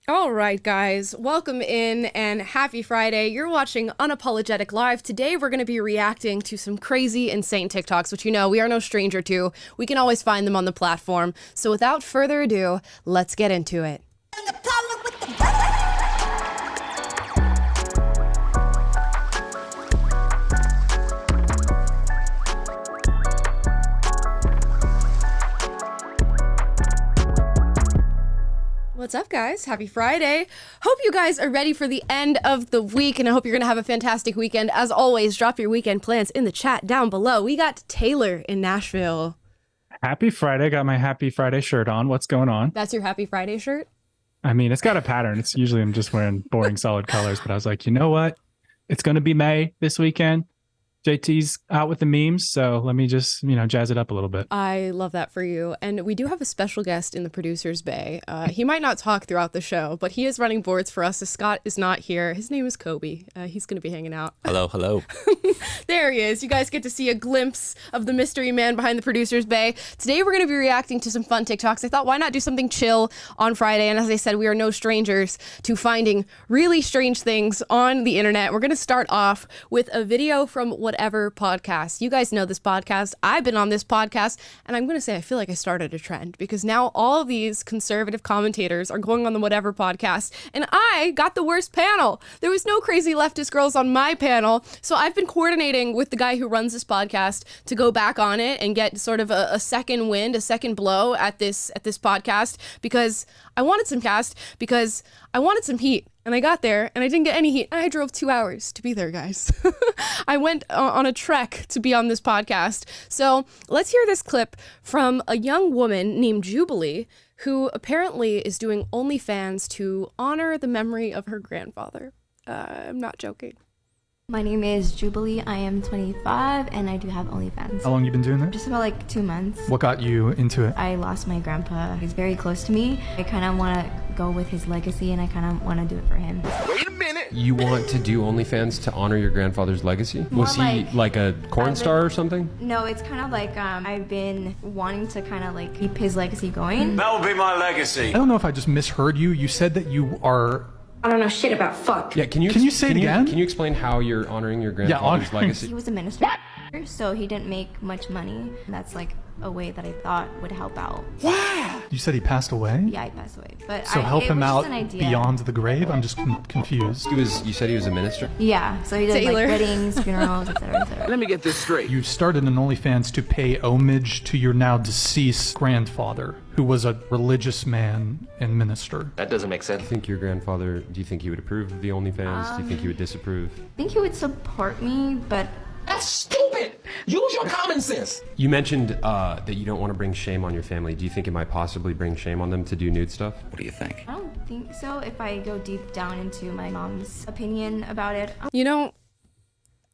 All right, guys, welcome in and happy Friday. You're watching Unapologetic Live. Today, we're going to be reacting to some crazy, insane TikToks, which you know we are no stranger to. We can always find them on the platform. So without further ado, let's get into it. What's up, guys? Happy Friday. Hope you guys are ready for the end of the week, and I hope you're going to have a fantastic weekend. As always, drop your weekend plans in the chat down below. We got Taylor in Nashville. Happy Friday. Got my Happy Friday shirt on. What's going on? That's your Happy Friday shirt? I mean, it's got a pattern. It's usually I'm just wearing boring solid colors, but I was like, you know what? It's going to be May this weekend. JT's out with the memes, so let me just, jazz it up a little bit. I love that for you. And we do have a special guest in the producer's bay. He might not talk throughout the show, but he is running boards for us. So Scott is not here. His name is Kobe. He's going to be hanging out. Hello. There he is. You guys get to see a glimpse of the mystery man behind the producer's bay. Today, we're going to be reacting to some fun TikToks. I thought, why not do something chill on Friday? And as I said, we are no strangers to finding really strange things on the internet. We're going to start off with a video from Whatever podcast. You guys know this podcast. I've been on this podcast, and I'm going to say I feel like I started a trend because now all of these conservative commentators are going on the Whatever podcast, and I got the worst panel. There was no crazy leftist girls on my panel, so I've been coordinating with the guy who runs this podcast to go back on it and get sort of a second wind, a second blow at this podcast because I wanted some heat. And I got there and I didn't get any heat. I drove 2 hours to be there, guys. I went on a trek to be on this podcast. So let's hear this clip from a young woman named Jubilee, who apparently is doing OnlyFans to honor the memory of her grandfather. I'm not joking. My name is Jubilee. I am 25 and I do have OnlyFans. How long you been doing that? Just about like 2 months. What got you into it? I lost my grandpa. He's very close to me. I kind of want to go with his legacy and I kind of want to do it for him. Wait a minute! You want to do OnlyFans to honor your grandfather's legacy? More Was he like a corn star or something? No, it's kind of like I've been wanting to kind of like keep his legacy going. That will be my legacy. I don't know if I just misheard you. You said that you are... I don't know shit about fuck. Yeah, can you say it again? Can you explain how you're honoring your grandfather's legacy? He was a minister, so he didn't make much money. That's like a way that I thought would help out. Wow! You said he passed away? Yeah, he passed away. But so help him out beyond the grave? I'm just confused. You said he was a minister? Yeah, so he did like weddings, funerals, etc., etc. Let me get this straight. You started an OnlyFans to pay homage to your now deceased grandfather, who was a religious man and minister. That doesn't make sense. Do you think he would approve of the OnlyFans? Do you think he would disapprove? I think he would support me, but... That's stupid! Use your common sense! You mentioned that you don't want to bring shame on your family. Do you think it might possibly bring shame on them to do nude stuff? What do you think? I don't think so. If I go deep down into my mom's opinion about it. You know,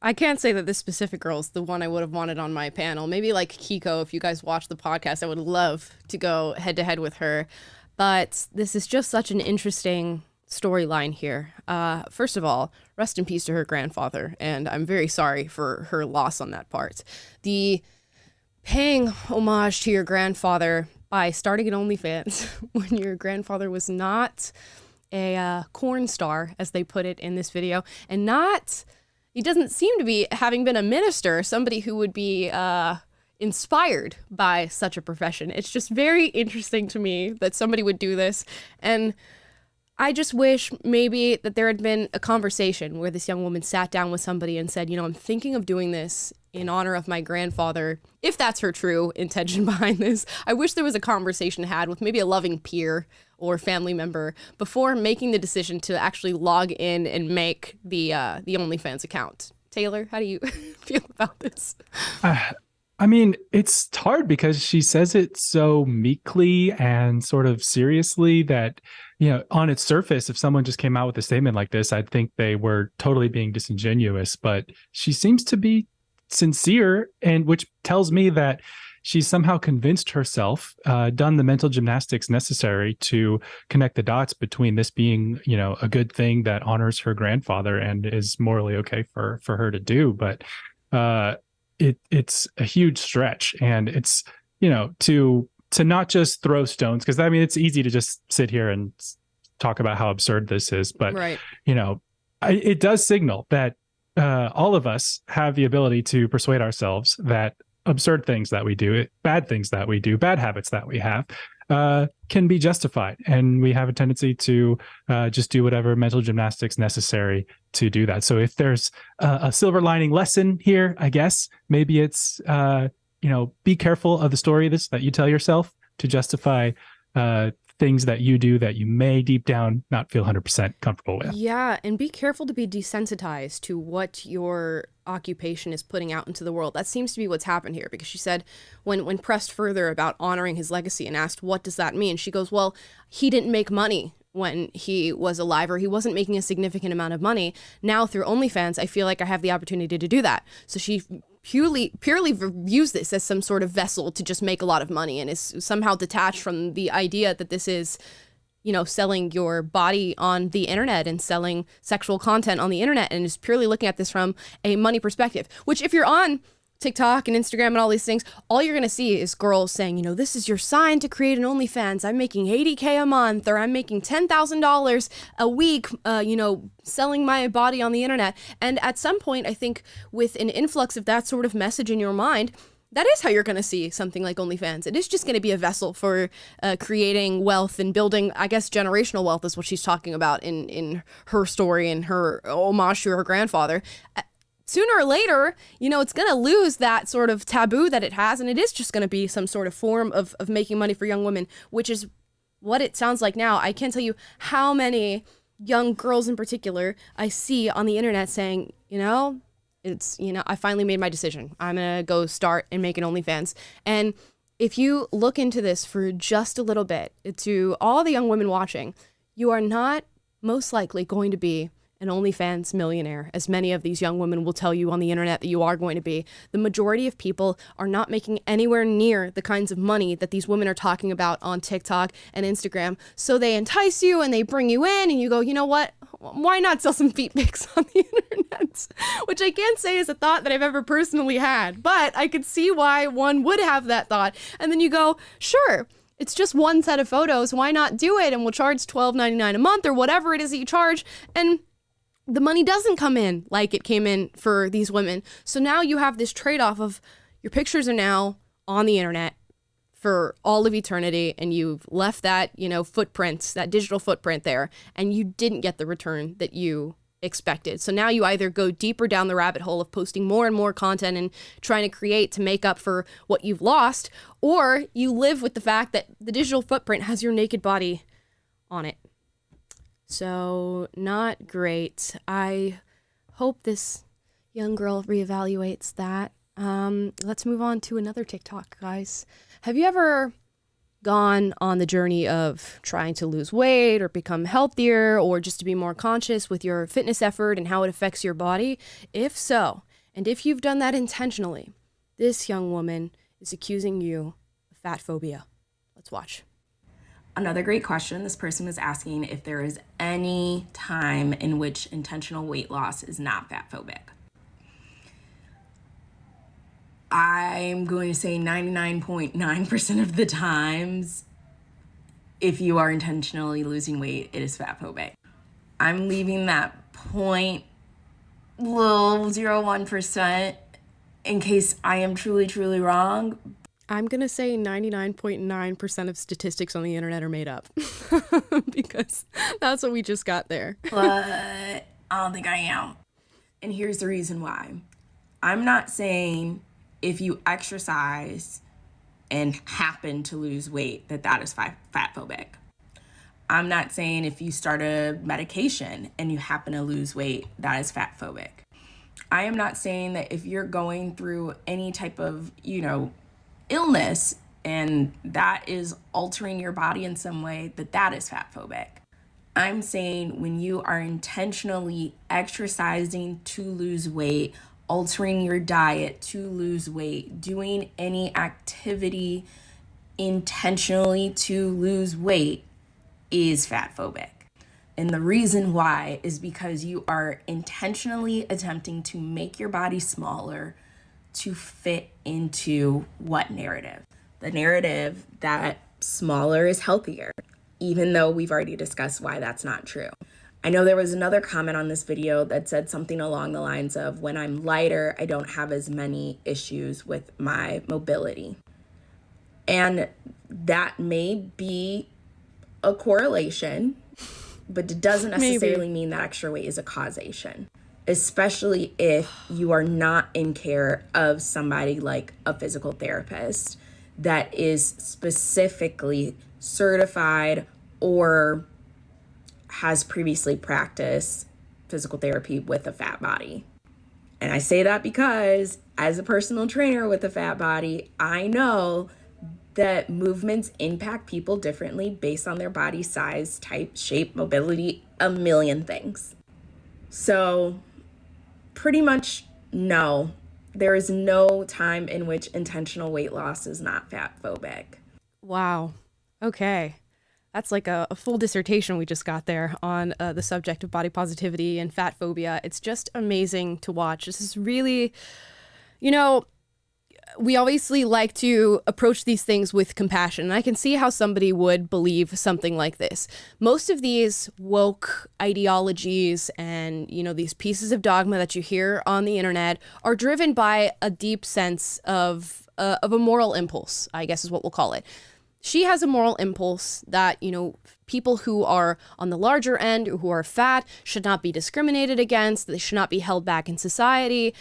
I can't say that this specific girl's the one I would have wanted on my panel. Maybe like Kiko, if you guys watch the podcast, I would love to go head to head with her. But this is just such an interesting storyline here. First of all, rest in peace to her grandfather, and I'm very sorry for her loss on that part. The paying homage to your grandfather by starting an OnlyFans when your grandfather was not a corn star, as they put it in this video, and he doesn't seem to be, having been a minister, somebody who would be inspired by such a profession. It's just very interesting to me that somebody would do this, and I just wish maybe that there had been a conversation where this young woman sat down with somebody and said, I'm thinking of doing this in honor of my grandfather, if that's her true intention behind this. I wish there was a conversation had with maybe a loving peer or family member before making the decision to actually log in and make the OnlyFans account. Taylor, how do you feel about this? I mean, it's hard because she says it so meekly and sort of seriously that, on its surface, if someone just came out with a statement like this, I'd think they were totally being disingenuous. But she seems to be sincere, and which tells me that she's somehow convinced herself, done the mental gymnastics necessary to connect the dots between this being, a good thing that honors her grandfather and is morally okay for her to do. But it's a huge stretch, and it's, to not just throw stones, because I mean, it's easy to just sit here and talk about how absurd this is, but Right. It does signal that all of us have the ability to persuade ourselves that absurd things that we do, bad things that we do, bad habits that we have, can be justified. And we have a tendency to just do whatever mental gymnastics necessary to do that. So if there's a silver lining lesson here, I guess maybe it's, be careful of the story that you tell yourself to justify things that you do that you may deep down not feel 100% comfortable with. Yeah, and be careful to be desensitized to what your occupation is putting out into the world. That seems to be what's happened here, because she said when pressed further about honoring his legacy and asked, what does that mean? She goes, well, he didn't make money when he was alive, or he wasn't making a significant amount of money. Now through OnlyFans, I feel like I have the opportunity to do that. So she purely views this as some sort of vessel to just make a lot of money, and is somehow detached from the idea that this is, selling your body on the internet and selling sexual content on the internet, and is purely looking at this from a money perspective, which if you're on TikTok and Instagram and all these things, all you're going to see is girls saying, this is your sign to create an OnlyFans. I'm making $80K a month, or I'm making $10,000 a week, selling my body on the internet. And at some point, I think with an influx of that sort of message in your mind, that is how you're going to see something like OnlyFans. It is just going to be a vessel for creating wealth and building, I guess, generational wealth is what she's talking about in her story and her homage to her grandfather. Sooner or later, it's going to lose that sort of taboo that it has, and it is just going to be some sort of form of making money for young women, which is what it sounds like now. I can't tell you how many young girls in particular I see on the internet saying, I finally made my decision. I'm going to go start and make an OnlyFans. And if you look into this for just a little bit, to all the young women watching, you are not most likely going to be an OnlyFans millionaire, as many of these young women will tell you on the internet that you are going to be. The majority of people are not making anywhere near the kinds of money that these women are talking about on TikTok and Instagram. So they entice you and they bring you in, and you go, you know what? Why not sell some feet pics on the internet? Which I can't say is a thought that I've ever personally had, but I could see why one would have that thought. And then you go, sure, it's just one set of photos. Why not do it? And we'll charge $12.99 a month or whatever it is that you charge. And the money doesn't come in like it came in for these women. So now you have this trade-off of your pictures are now on the internet for all of eternity, and you've left that, footprint, that digital footprint there, and you didn't get the return that you expected. So now you either go deeper down the rabbit hole of posting more and more content and trying to create to make up for what you've lost, or you live with the fact that the digital footprint has your naked body on it. So not great. I hope this young girl reevaluates that. Let's move on to another TikTok, guys. Have you ever gone on the journey of trying to lose weight or become healthier, or just to be more conscious with your fitness effort and how it affects your body? If so, and if you've done that intentionally, this young woman is accusing you of fat phobia. Let's watch. Another great question. This person was asking if there is any time in which intentional weight loss is not fat phobic. I'm going to say 99.9% of the times, if you are intentionally losing weight, it is fat phobic. I'm leaving that 0.01% in case I am truly, truly wrong. I'm going to say 99.9% of statistics on the internet are made up because that's what we just got there. But I don't think I am. And here's the reason why. I'm not saying if you exercise and happen to lose weight that is fat phobic. I'm not saying if you start a medication and you happen to lose weight, that is fat phobic. I am not saying that if you're going through any type of, illness and that is altering your body in some way, that is fat phobic. I'm saying when you are intentionally exercising to lose weight, altering your diet to lose weight, doing any activity intentionally to lose weight is fat phobic. And the reason why is because you are intentionally attempting to make your body smaller to fit into what narrative? The narrative that smaller is healthier. even though we've already discussed why that's not true. I know there was another comment on this video that said something along the lines of, when I'm lighter, I don't have as many issues with my mobility. And that may be a correlation, but it doesn't necessarily mean that extra weight is a causation, especially if you are not in care of somebody like a physical therapist that is specifically certified or has previously practiced physical therapy with a fat body. And I say that because as a personal trainer with a fat body, I know that movements impact people differently based on their body size, type, shape, mobility, a million things. So pretty much no, there is no time in which intentional weight loss is not fat phobic. Wow. Okay. That's like a full dissertation we just got there on the subject of body positivity and fat phobia. It's just amazing to watch. This is really, you know, we obviously like to approach these things with compassion, and I can see how somebody would believe something like this. Most of these woke ideologies and, you know, these pieces of dogma that you hear on the internet are driven by a deep sense of a moral impulse, I guess is what we'll call it. She has a moral impulse that, you know, people who are on the larger end or who are fat should not be discriminated against. They should not be held back in society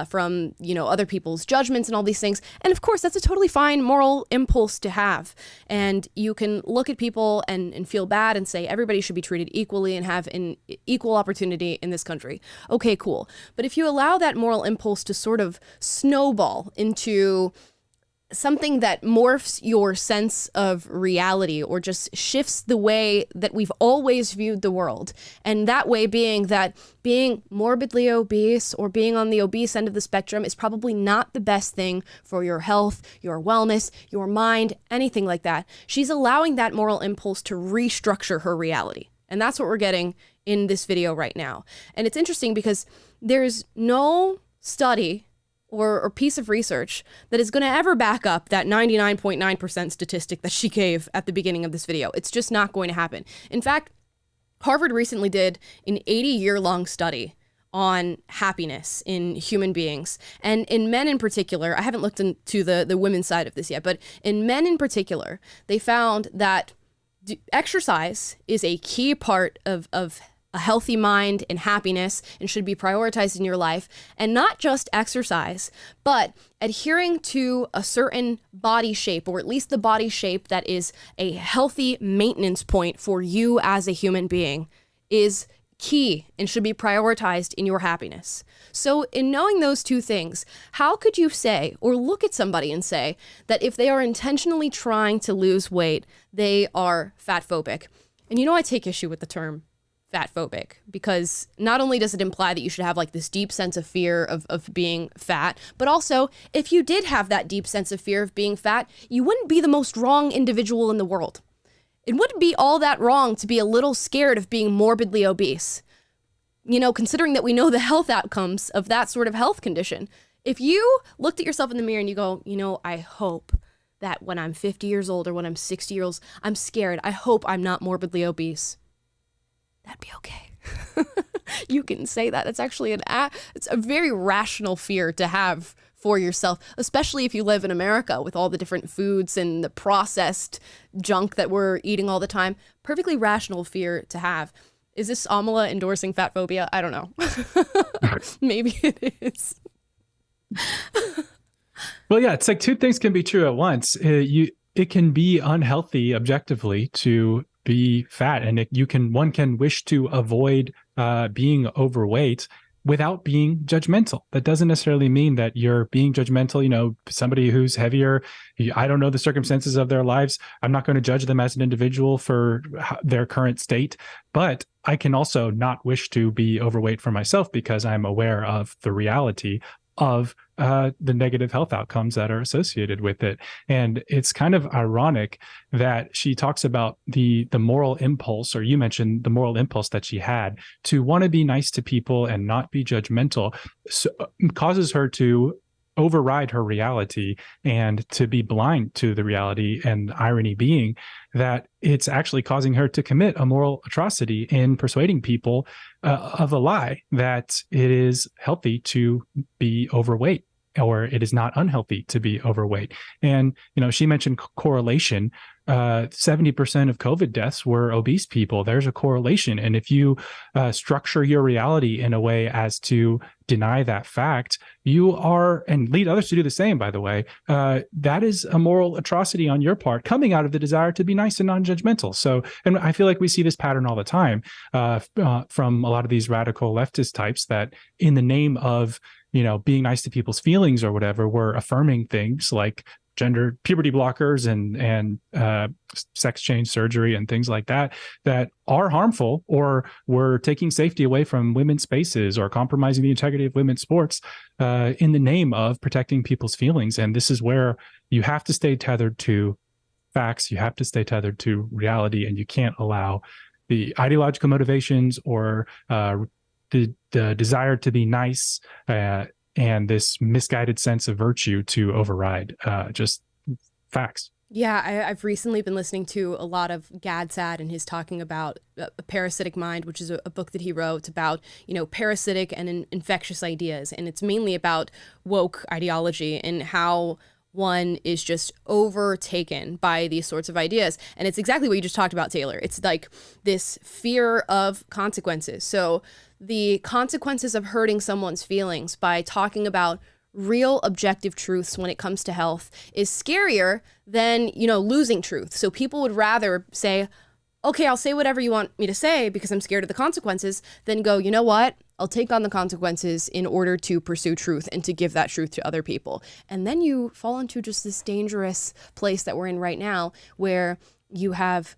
from, you know, other people's judgments and all these things. And of course, that's a totally fine moral impulse to have. And you can look at people and feel bad and say everybody should be treated equally and have an equal opportunity in this country. Okay, cool. But if you allow that moral impulse to sort of snowball into something that morphs your sense of reality or just shifts the way that we've always viewed the world. And that way being that being morbidly obese or being on the obese end of the spectrum is probably not the best thing for your health, your wellness, your mind, anything like that. She's allowing that moral impulse to restructure her reality. And that's what we're getting in this video right now. And it's interesting because there's no study or piece of research that is going to ever back up that 99.9% statistic that she gave at the beginning of this video. It's just not going to happen. In fact, Harvard recently did an 80-year-long study on happiness in human beings. And in men in particular, I haven't looked into the women's side of this yet, but in men in particular, they found that exercise is a key part of a healthy mind and happiness and should be prioritized in your life. And not just exercise, but adhering to a certain body shape, or at least the body shape that is a healthy maintenance point for you as a human being, is key and should be prioritized in your happiness. So in knowing those two things, how could you say or look at somebody and say that if they are intentionally trying to lose weight, they are fat phobic? And you know, I take issue with the term fat phobic, because not only does it imply that you should have like this deep sense of fear of being fat, but also if you did have that deep sense of fear of being fat, you wouldn't be the most wrong individual in the world. It wouldn't be all that wrong to be a little scared of being morbidly obese, you know, considering that we know the health outcomes of that sort of health condition. If you looked at yourself in the mirror and you go, you know, I hope that when I'm 50 years old or when I'm 60 years old, I'm scared. I hope I'm not morbidly obese. That'd be okay. You can say that. That's actually it's a very rational fear to have for yourself, especially if you live in America with all the different foods and the processed junk that we're eating all the time. Perfectly rational fear to have. Is this Amala endorsing fat phobia? I don't know. Maybe it is. Well, yeah, it's like two things can be true at once. It can be unhealthy objectively to be fat, and one can wish to avoid being overweight without being judgmental. That doesn't necessarily mean that you're being judgmental. You know, somebody who's heavier, I don't know the circumstances of their lives. I'm not going to judge them as an individual for their current state, but I can also not wish to be overweight for myself because I'm aware of the reality of the negative health outcomes that are associated with it. And it's kind of ironic that she talks about the moral impulse, or you mentioned the moral impulse that she had to want to be nice to people and not be judgmental, so, causes her to override her reality and to be blind to the reality, and irony being that it's actually causing her to commit a moral atrocity in persuading people of a lie that it is healthy to be overweight, or it is not unhealthy to be overweight. And, she mentioned correlation. 70% of COVID deaths were obese people. There's a correlation. And if you structure your reality in a way as to deny that fact, you are, and lead others to do the same, by the way, that is a moral atrocity on your part, coming out of the desire to be nice and non-judgmental. So, and I feel like we see this pattern all the time from a lot of these radical leftist types that in the name of, being nice to people's feelings or whatever, we're affirming things like gender puberty blockers and sex change surgery and things like that are harmful, or we're taking safety away from women's spaces or compromising the integrity of women's sports in the name of protecting people's feelings. And this is where you have to stay tethered to facts. You have to stay tethered to reality, and you can't allow the ideological motivations or the desire to be nice and this misguided sense of virtue to override just facts. Yeah, I've recently been listening to a lot of Gad Saad, and he's talking about A Parasitic Mind, which is a book that he wrote about, parasitic and infectious ideas. And it's mainly about woke ideology and how one is just overtaken by these sorts of ideas. And it's exactly what you just talked about, Taylor. It's like this fear of consequences. So the consequences of hurting someone's feelings by talking about real objective truths when it comes to health is scarier than, losing truth. So people would rather say, okay, I'll say whatever you want me to say because I'm scared of the consequences, than go, you know what? I'll take on the consequences in order to pursue truth and to give that truth to other people. And then you fall into just this dangerous place that we're in right now, where you have,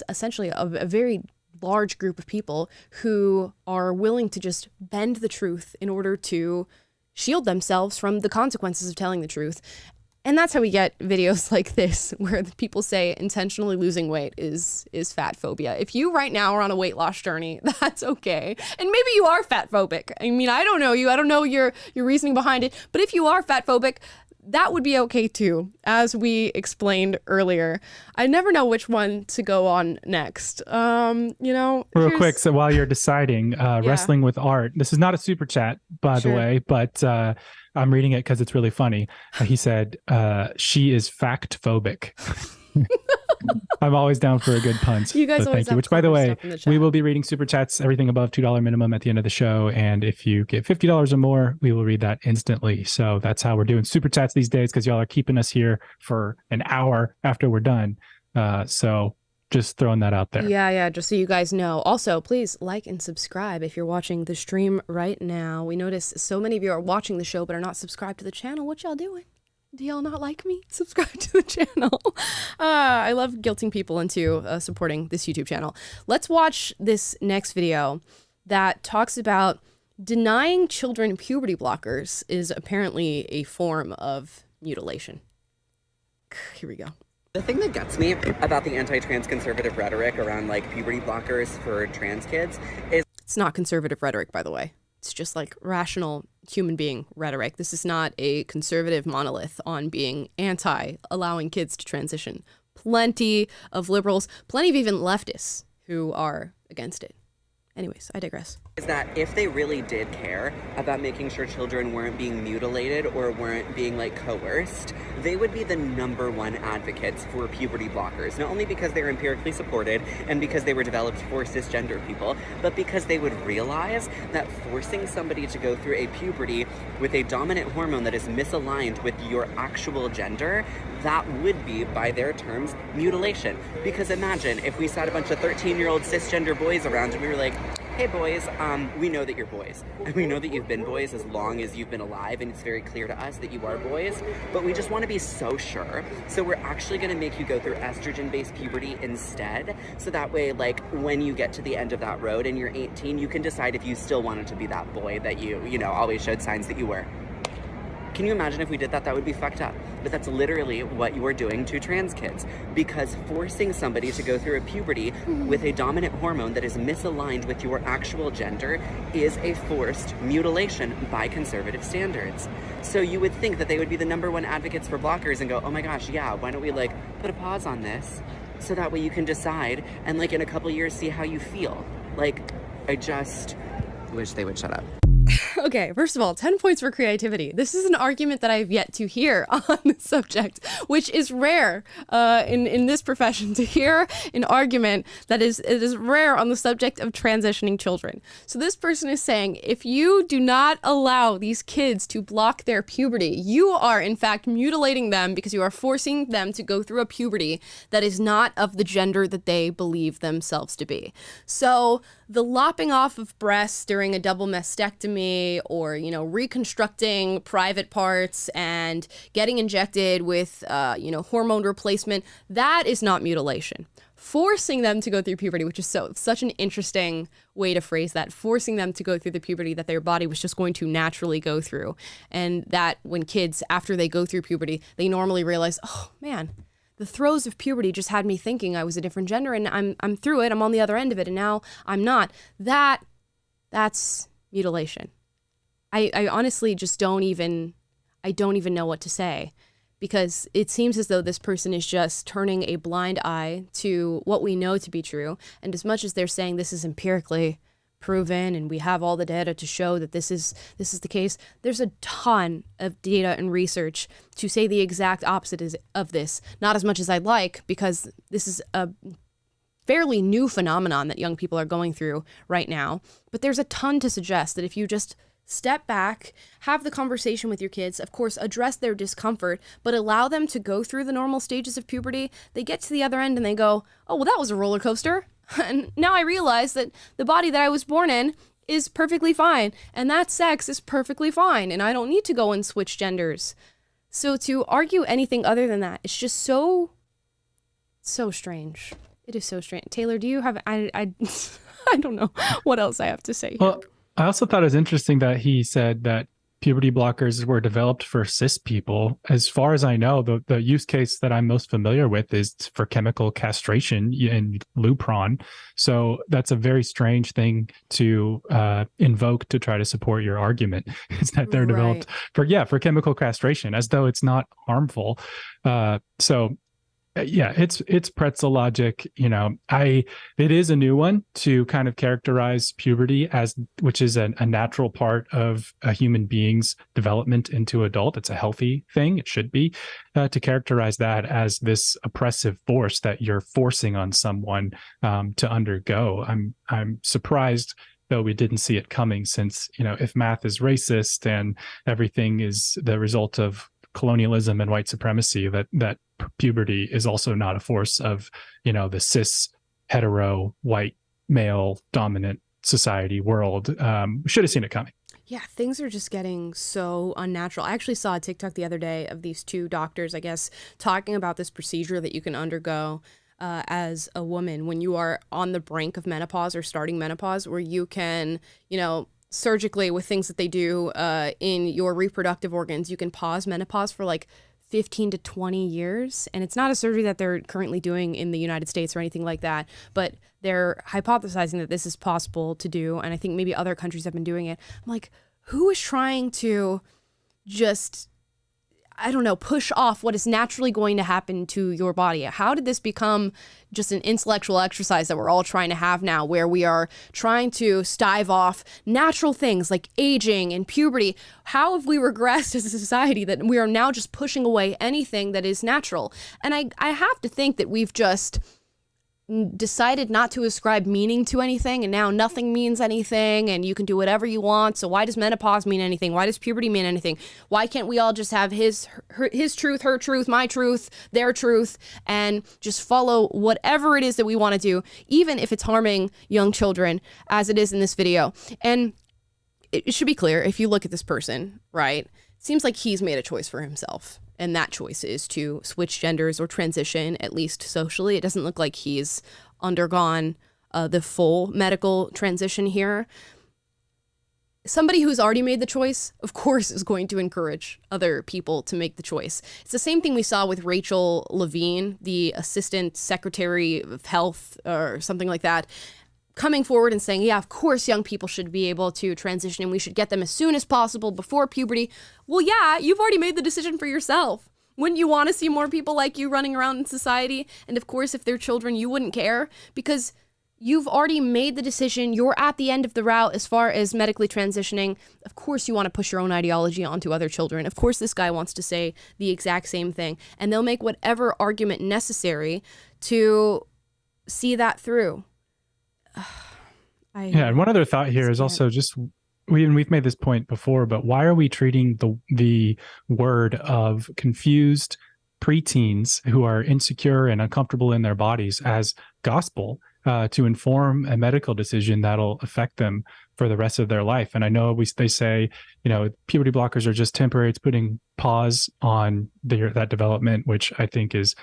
essentially a very large group of people who are willing to just bend the truth in order to shield themselves from the consequences of telling the truth. And that's how we get videos like this, where the people say intentionally losing weight is fat phobia. If you right now are on a weight loss journey, that's okay. And maybe you are fat phobic. I mean, I don't know you. I don't know your reasoning behind it. But if you are fat phobic, that would be okay too, as we explained earlier. I never know which one to go on next. Real quick, so while you're deciding, Wrestling with Art, this is not a super chat, by the way, but I'm reading it because it's really funny. He said, she is fact phobic. I'm always down for a good pun. You guys always thank you. Which, by the way, we will be reading super chats, everything above $2 minimum at the end of the show. And if you get $50 or more, we will read that instantly. So that's how we're doing super chats these days, because y'all are keeping us here for an hour after we're done. So just throwing that out there. Yeah, just so you guys know. Also, please like and subscribe if you're watching the stream right now. We notice so many of you are watching the show but are not subscribed to the channel. What y'all doing? Do y'all not like me? Subscribe to the channel. I love guilting people into supporting this YouTube channel. Let's watch this next video that talks about denying children puberty blockers is apparently a form of mutilation. Here we go. The thing that gets me about the anti-trans conservative rhetoric around puberty blockers for trans kids is... It's not conservative rhetoric, by the way. It's just rational human being rhetoric. This is not a conservative monolith on being anti allowing kids to transition. Plenty of liberals, plenty of even leftists who are against it. Anyways, I digress. Is that if they really did care about making sure children weren't being mutilated or weren't being coerced, they would be the #1 advocates for puberty blockers. Not only because they're empirically supported and because they were developed for cisgender people, but because they would realize that forcing somebody to go through a puberty with a dominant hormone that is misaligned with your actual gender, that would be, by their terms, mutilation. Because imagine if we sat a bunch of 13-year-old cisgender boys around and we were like, hey boys, we know that you're boys, and we know that you've been boys as long as you've been alive, and it's very clear to us that you are boys, but we just want to be so sure, so we're actually going to make you go through estrogen-based puberty instead, so that way, when you get to the end of that road and you're 18, you can decide if you still wanted to be that boy that you always showed signs that you were. Can you imagine if we did that? That would be fucked up. But that's literally what you are doing to trans kids, because forcing somebody to go through a puberty with a dominant hormone that is misaligned with your actual gender is a forced mutilation by conservative standards. So you would think that they would be the #1 advocates for blockers and go, oh my gosh, yeah, why don't we like put a pause on this so that way you can decide and like in a couple years see how you feel. Like, I just wish they would shut up. Okay, first of all, 10 points for creativity. This is an argument that I've yet to hear on this subject, which is rare in this profession, to hear an argument that is rare on the subject of transitioning children. So this person is saying, if you do not allow these kids to block their puberty, you are in fact mutilating them because you are forcing them to go through a puberty that is not of the gender that they believe themselves to be. So the lopping off of breasts during a double mastectomy, or, you know, reconstructing private parts and getting injected with, hormone replacement, that is not mutilation. Forcing them to go through puberty, which is such an interesting way to phrase that, forcing them to go through the puberty that their body was just going to naturally go through. And that when kids, after they go through puberty, they normally realize, oh man, the throes of puberty just had me thinking I was a different gender, and I'm through it, I'm on the other end of it, and now I'm not. That's mutilation. I honestly just don't even know what to say, because it seems as though this person is just turning a blind eye to what we know to be true. And as much as they're saying this is empirically proven and we have all the data to show that this is the case, there's a ton of data and research to say the exact opposite of this. Not as much as I'd like, because this is a fairly new phenomenon that young people are going through right now. But there's a ton to suggest that if you just step back, have the conversation with your kids, of course, address their discomfort, but allow them to go through the normal stages of puberty, they get to the other end and they go, oh, well, that was a roller coaster. And now I realize that the body that I was born in is perfectly fine, and that sex is perfectly fine, and I don't need to go and switch genders. So to argue anything other than that, it's just so strange. It is so strange. Taylor, do you have, I don't know what else I have to say here. Well, I also thought it was interesting that he said that puberty blockers were developed for cis people. As far as I know, the use case that I'm most familiar with is for chemical castration in Lupron. So that's a very strange thing to invoke to try to support your argument, is that they're developed for chemical castration, as though it's not harmful. It's pretzel logic. You know, it is a new one to kind of characterize puberty which is a natural part of a human being's development into adult. It's a healthy thing. It should be to characterize that as this oppressive force that you're forcing on someone to undergo. I'm surprised, though we didn't see it coming, since, you know, if math is racist and everything is the result of colonialism and white supremacy, that puberty is also not a force of, you know, the cis hetero white male dominant society world. Should have seen it coming. Yeah, things are just getting so unnatural. I actually saw a TikTok the other day of these two doctors, I guess, talking about this procedure that you can undergo as a woman when you are on the brink of menopause or starting menopause, where you can, you know, surgically, with things that they do in your reproductive organs, you can pause menopause for like 15 to 20 years. And it's not a surgery that they're currently doing in the United States or anything like that, but they're hypothesizing that this is possible to do. And I think maybe other countries have been doing it. I'm like, who is trying to just, I don't know, push off what is naturally going to happen to your body? How did this become just an intellectual exercise that we're all trying to have now, where we are trying to stave off natural things like aging and puberty? How have we regressed as a society that we are now just pushing away anything that is natural? And I have to think that we've just decided not to ascribe meaning to anything, and now nothing means anything, and you can do whatever you want. So why does menopause mean anything? Why does puberty mean anything? Why can't we all just have his truth, her truth, my truth, their truth, and just follow whatever it is that we want to do, even if it's harming young children, as it is in this video? And it should be clear, if you look at this person, right, it seems like he's made a choice for himself. And that choice is to switch genders or transition, at least socially. It doesn't look like he's undergone the full medical transition here. somebody who's already made the choice, of course, is going to encourage other people to make the choice. It's the same thing we saw with Rachel Levine, the Assistant Secretary of Health or something like that, coming forward and saying, yeah, of course young people should be able to transition and we should get them as soon as possible before puberty. Well, yeah, you've already made the decision for yourself. Wouldn't you want to see more people like you running around in society? And of course, if they're children, you wouldn't care because you've already made the decision. You're at the end of the route as far as medically transitioning. Of course, you want to push your own ideology onto other children. Of course, this guy wants to say the exact same thing. And they'll make whatever argument necessary to see that through. And one other thought here is also just, we've made this point before, but why are we treating the word of confused preteens who are insecure and uncomfortable in their bodies as gospel to inform a medical decision that'll affect them for the rest of their life? And I know they say, puberty blockers are just temporary. It's putting pause on that development, which I think is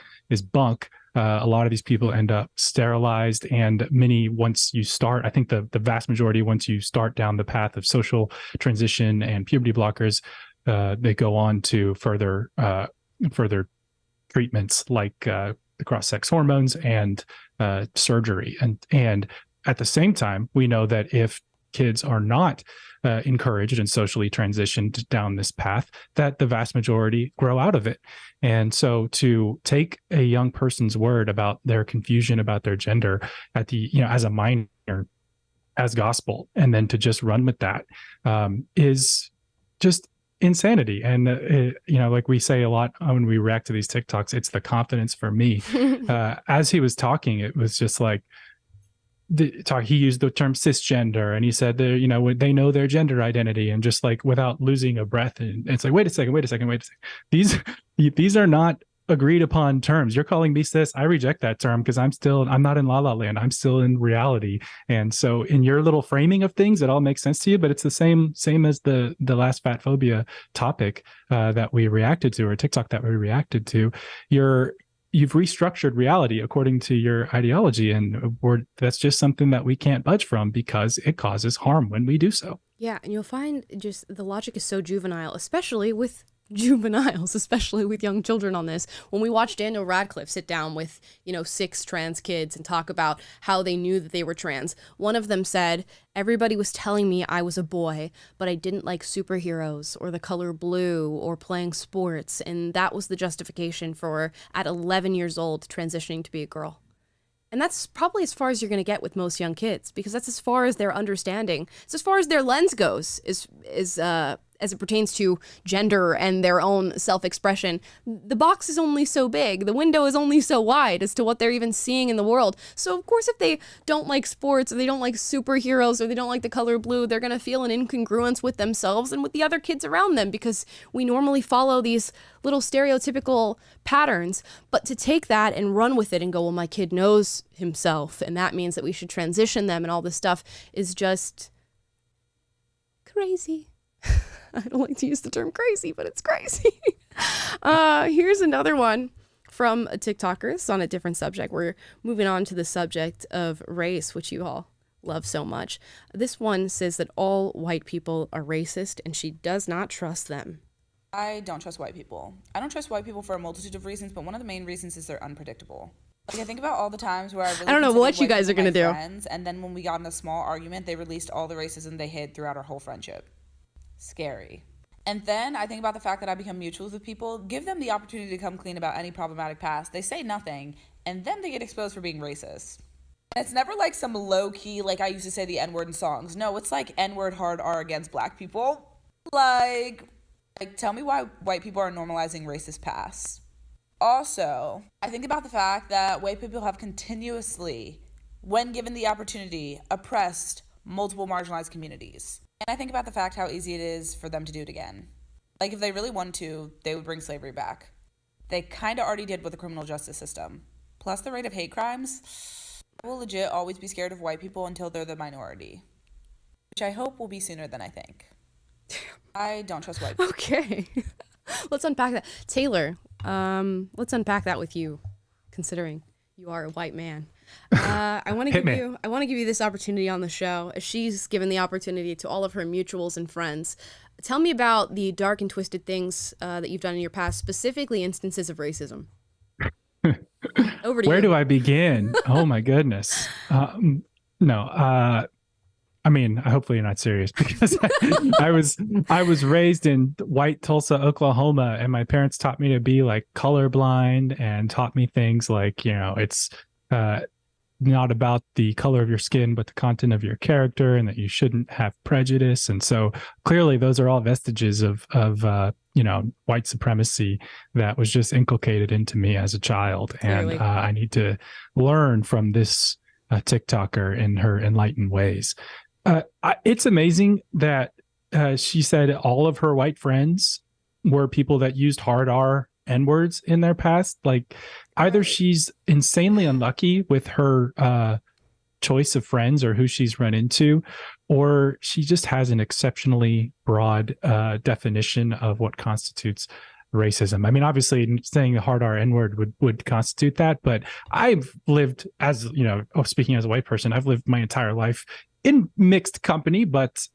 bunk. A lot of these people end up sterilized, and many, once you start, I think the vast majority, once you start down the path of social transition and puberty blockers, they go on to further treatments like the cross-sex hormones and surgery. And at the same time, we know that if kids are not encouraged and socially transitioned down this path, that the vast majority grow out of it. And so to take a young person's word about their confusion about their gender at as a minor, as gospel, and then to just run with that is just insanity. And like we say a lot when we react to these TikToks, it's the confidence for me. As he was talking, it was just like, he used the term cisgender, and he said they know their gender identity, and just like without losing a breath, and it's like, wait a second, these are not agreed upon terms. You're calling me cis. I reject that term because I'm not in La La Land. I'm still in reality. And so in your little framing of things, it all makes sense to you, but it's the same as the last fat phobia topic that we reacted to, or TikTok that we reacted to. You've restructured reality according to your ideology, and that's just something that we can't budge from because it causes harm when we do so. Yeah, and you'll find just the logic is so juvenile, especially with juveniles, especially with young children on this. When we watch Daniel Radcliffe sit down with, 6 trans kids and talk about how they knew that they were trans, one of them said, everybody was telling me I was a boy, but I didn't like superheroes or the color blue or playing sports. And that was the justification for, at 11 years old, transitioning to be a girl. And that's probably as far as you're going to get with most young kids, because that's as far as their understanding. It's as far as their lens goes, as it pertains to gender and their own self-expression. The box is only so big. The window is only so wide as to what they're even seeing in the world. So of course, if they don't like sports, or they don't like superheroes, or they don't like the color blue, they're going to feel an incongruence with themselves and with the other kids around them, because we normally follow these little stereotypical patterns. But to take that and run with it and go, well, my kid knows himself, and that means that we should transition them and all this stuff, is just crazy. I don't like to use the term crazy, but it's crazy. Here's another one from a TikToker. It's on a different subject. We're moving on to the subject of race, which you all love so much. This one says that all white people are racist, and she does not trust them. I don't trust white people. I don't trust white people for a multitude of reasons, but one of the main reasons is they're unpredictable. Like, I think about all the times where I don't know what you guys are going to do. Friends, and then when we got in a small argument, they released all the racism they hid throughout our whole friendship. Scary. And then I think about the fact that I become mutuals with people, give them the opportunity to come clean about any problematic past. They say nothing, and then they get exposed for being racist. And it's never like some low-key, like I used to say the N-word in songs. No, it's like N-word hard R against black people. Like tell me why white people are normalizing racist past. Also, I think about the fact that white people have continuously, when given the opportunity, oppressed multiple marginalized communities. And I think about the fact how easy it is for them to do it again. Like, if they really wanted to, they would bring slavery back. They kind of already did with the criminal justice system. Plus the rate of hate crimes. I will legit always be scared of white people until they're the minority. Which I hope will be sooner than I think. I don't trust white people. Okay. Let's unpack that. Taylor, let's unpack that with you, considering you are a white man. I want to Hit give me. you this opportunity on the show, as she's given the opportunity to all of her mutuals and friends. Tell me about the dark and twisted things that you've done in your past, specifically instances of racism. Over to Where you. do I begin? Oh my goodness. No. I mean, hopefully you're not serious, because I was raised in white Tulsa, Oklahoma, and my parents taught me to be like colorblind and taught me things like, it's not about the color of your skin, but the content of your character, and that you shouldn't have prejudice. And so clearly those are all vestiges of white supremacy that was just inculcated into me as a child. Clearly. And I need to learn from this TikToker in her enlightened ways. It's amazing that she said all of her white friends were people that used hard R N-words in their past. Like, either she's insanely unlucky with her choice of friends or who she's run into, or she just has an exceptionally broad definition of what constitutes racism. I mean, obviously saying the hard R N-word would constitute that, but I've lived speaking as a white person, I've lived my entire life in mixed company, but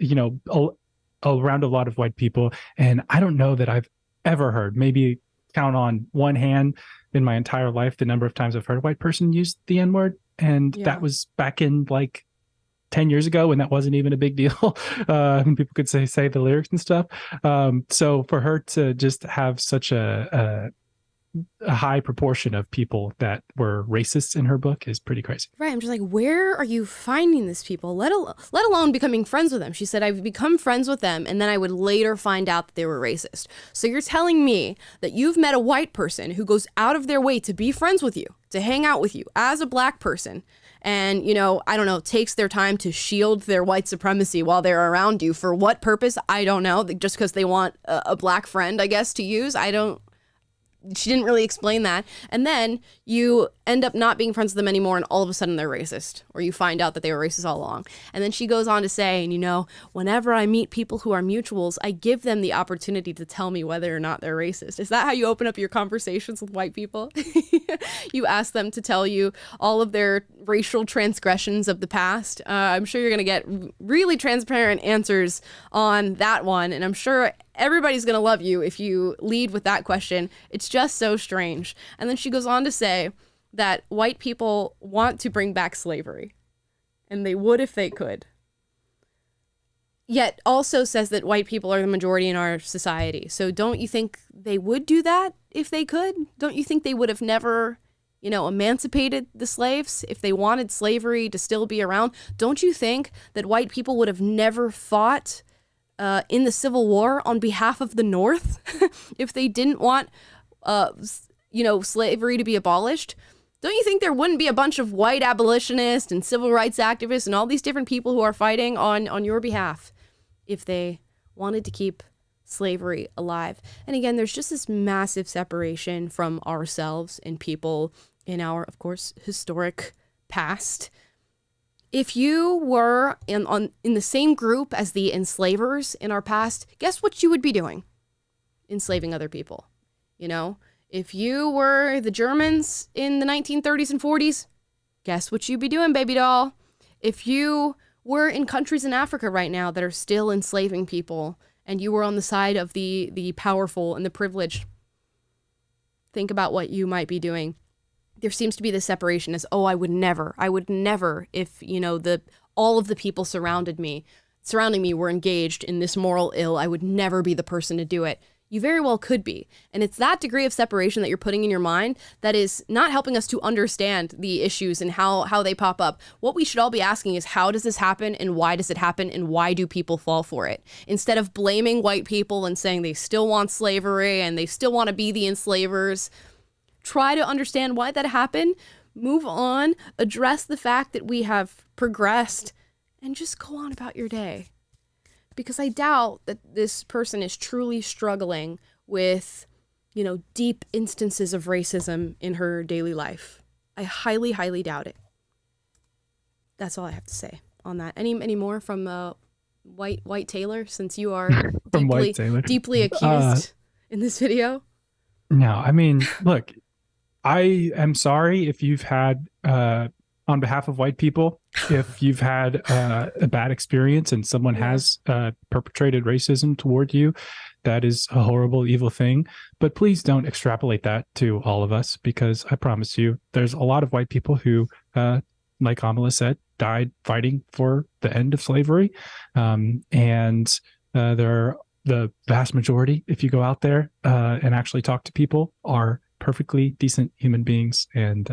around a lot of white people. And I don't know that I've ever heard, maybe count on one hand in my entire life, the number of times I've heard a white person use the N-word. And that was back in like 10 years ago, when that wasn't even a big deal. When people could say the lyrics and stuff. So for her to just have such a high proportion of people that were racists in her book is pretty crazy. Right. I'm just like, where are you finding these people? Let alone becoming friends with them. She said, I've become friends with them, and then I would later find out that they were racist. So you're telling me that you've met a white person who goes out of their way to be friends with you, to hang out with you as a black person, and, I don't know, takes their time to shield their white supremacy while they're around you. For what purpose? I don't know. Just because they want a black friend, I guess, to use. She didn't really explain that. And then you end up not being friends with them anymore, and all of a sudden they're racist, or you find out that they were racist all along. And then she goes on to say, whenever I meet people who are mutuals, I give them the opportunity to tell me whether or not they're racist. Is that how you open up your conversations with white people? You ask them to tell you all of their racial transgressions of the past. I'm sure you're going to get really transparent answers on that one. And I'm sure everybody's going to love you if you lead with that question. It's just so strange. And then she goes on to say that white people want to bring back slavery, and they would if they could. Yet also says that white people are the majority in our society. So don't you think they would do that if they could? Don't you think they would have never, emancipated the slaves if they wanted slavery to still be around? Don't you think that white people would have never fought in the Civil War on behalf of the North if they didn't want, slavery to be abolished? Don't you think there wouldn't be a bunch of white abolitionists and civil rights activists and all these different people who are fighting on your behalf if they wanted to keep slavery alive? And again, there's just this massive separation from ourselves and people in our, of course, historic past. If you were in the same group as the enslavers in our past, guess what you would be doing? Enslaving other people. If you were the Germans in the 1930s and 40s, guess what you'd be doing, baby doll? If you were in countries in Africa right now that are still enslaving people, and you were on the side of the powerful and the privileged, think about what you might be doing. There seems to be this separation as, I would never, if, all of the people surrounding me were engaged in this moral ill, I would never be the person to do it. You very well could be. And it's that degree of separation that you're putting in your mind that is not helping us to understand the issues and how they pop up. What we should all be asking is, how does this happen, and why does it happen, and why do people fall for it? Instead of blaming white people and saying they still want slavery and they still want to be the enslavers, try to understand why that happened, move on, address the fact that we have progressed, and just go on about your day. Because I doubt that this person is truly struggling with, deep instances of racism in her daily life. I highly, highly doubt it. That's all I have to say on that. Any more from White Taylor, since you are deeply accused in this video? No, I mean, look, I am sorry if you've had on behalf of white people. If you've had a bad experience and someone has perpetrated racism toward you, that is a horrible, evil thing. But please don't extrapolate that to all of us, because I promise you, there's a lot of white people who, like Amala said, died fighting for the end of slavery. And there are the vast majority, if you go out there and actually talk to people, are perfectly decent human beings. And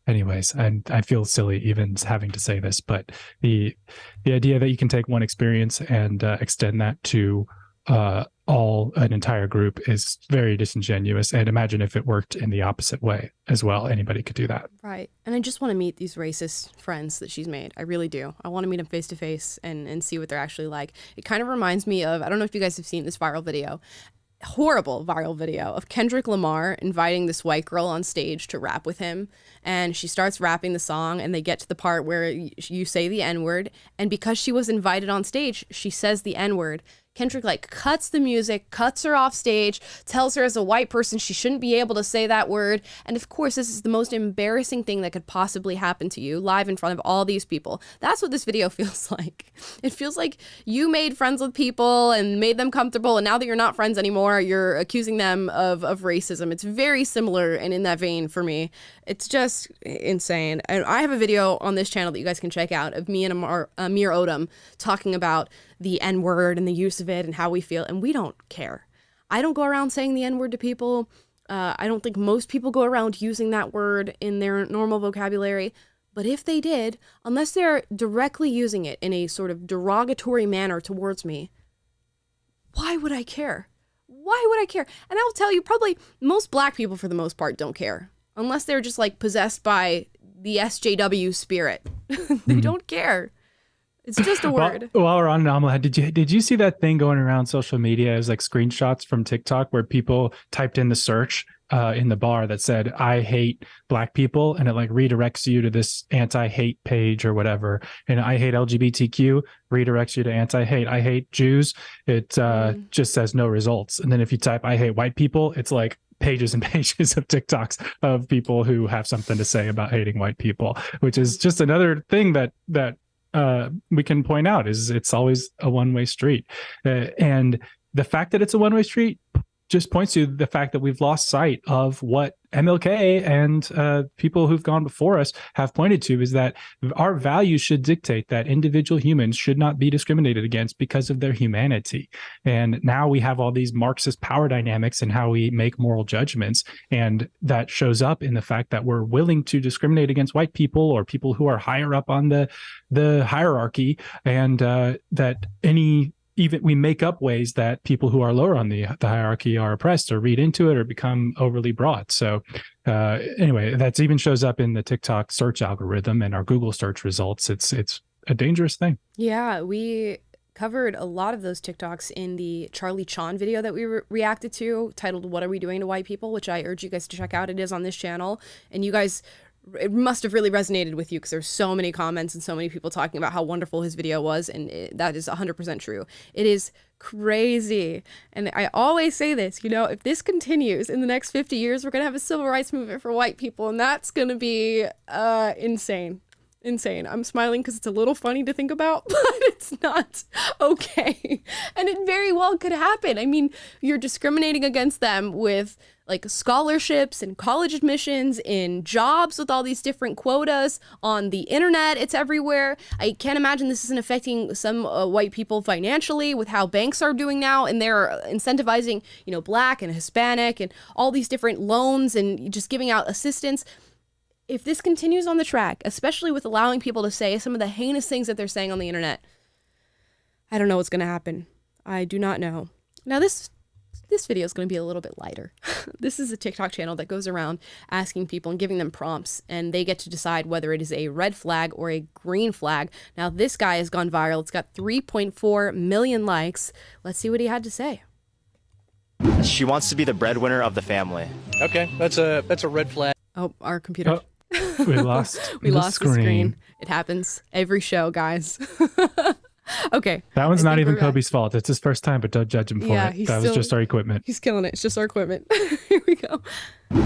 anyways, and I feel silly even having to say this, but the idea that you can take one experience and extend that to an entire group is very disingenuous. And imagine if it worked in the opposite way as well. Anybody could do that. Right. And I just want to meet these racist friends that she's made. I really do. I want to meet them face to face and see what they're actually like. It kind of reminds me of, I don't know if you guys have seen this horrible viral video of Kendrick Lamar inviting this white girl on stage to rap with him. And she starts rapping the song, and they get to the part where you say the N-word. And because she was invited on stage, she says the N-word. Kendrick cuts the music, cuts her off stage, tells her as a white person she shouldn't be able to say that word. And of course, this is the most embarrassing thing that could possibly happen to you live in front of all these people. That's what this video feels like. It feels like you made friends with people and made them comfortable, and now that you're not friends anymore, you're accusing them of racism. It's very similar and in that vein for me. It's just insane. And I have a video on this channel that you guys can check out of me and Amir Odom talking about the N-word and the use of it and how we feel, and we don't care. I don't go around saying the N-word to people. I don't think most people go around using that word in their normal vocabulary, but if they did, unless they're directly using it in a sort of derogatory manner towards me, why would I care? Why would I care? And I'll tell you, probably most black people for the most part don't care, unless they're just possessed by the SJW spirit. They don't care. It's just a word. While we're on Amala, did you see that thing going around social media? It was screenshots from TikTok where people typed in the search in the bar that said, "I hate black people," and it redirects you to this anti-hate page or whatever. And "I hate LGBTQ" redirects you to anti-hate. "I hate Jews." It just says no results. And then if you type "I hate white people," it's pages and pages of TikToks of people who have something to say about hating white people, which is just another thing that we can point out is it's always a one-way street. And the fact that it's a one-way street just points to the fact that we've lost sight of what MLK and people who've gone before us have pointed to, is that our values should dictate that individual humans should not be discriminated against because of their humanity. And now we have all these Marxist power dynamics in how we make moral judgments. And that shows up in the fact that we're willing to discriminate against white people or people who are higher up on the hierarchy, and that even we make up ways that people who are lower on the hierarchy are oppressed or read into it or become overly broad. So anyway, that even shows up in the TikTok search algorithm and our Google search results. It's a dangerous thing. Yeah, we covered a lot of those TikToks in the Charlie Chan video that we reacted to, titled "What Are We Doing to White People?" which I urge you guys to check out. It is on this channel. And you guys, it must have really resonated with you because there's so many comments and so many people talking about how wonderful his video was, and that is 100% true. It is crazy. And I always say this, if this continues in the next 50 years, we're going to have a civil rights movement for white people, and that's going to be insane. I'm smiling because it's a little funny to think about, but it's not okay. And it very well could happen. I mean, you're discriminating against them with scholarships and college admissions, in jobs with all these different quotas, on the internet. It's everywhere. I can't imagine this isn't affecting some white people financially with how banks are doing now, and they're incentivizing, Black and Hispanic and all these different loans and just giving out assistance. If this continues on the track, especially with allowing people to say some of the heinous things that they're saying on the internet, I don't know what's going to happen. I do not know. Now, this video is going to be a little bit lighter. This is a TikTok channel that goes around asking people and giving them prompts, and they get to decide whether it is a red flag or a green flag. Now, this guy has gone viral. It's got 3.4 million likes. Let's see what he had to say. She wants to be the breadwinner of the family. Okay, that's a red flag. Oh, our computer. Oh, we lost the screen. It happens every show, guys. Okay. That one's not even Kobe's fault. It's his first time, but don't judge him for it. That was just our equipment. He's killing it. It's just our equipment. Here we go.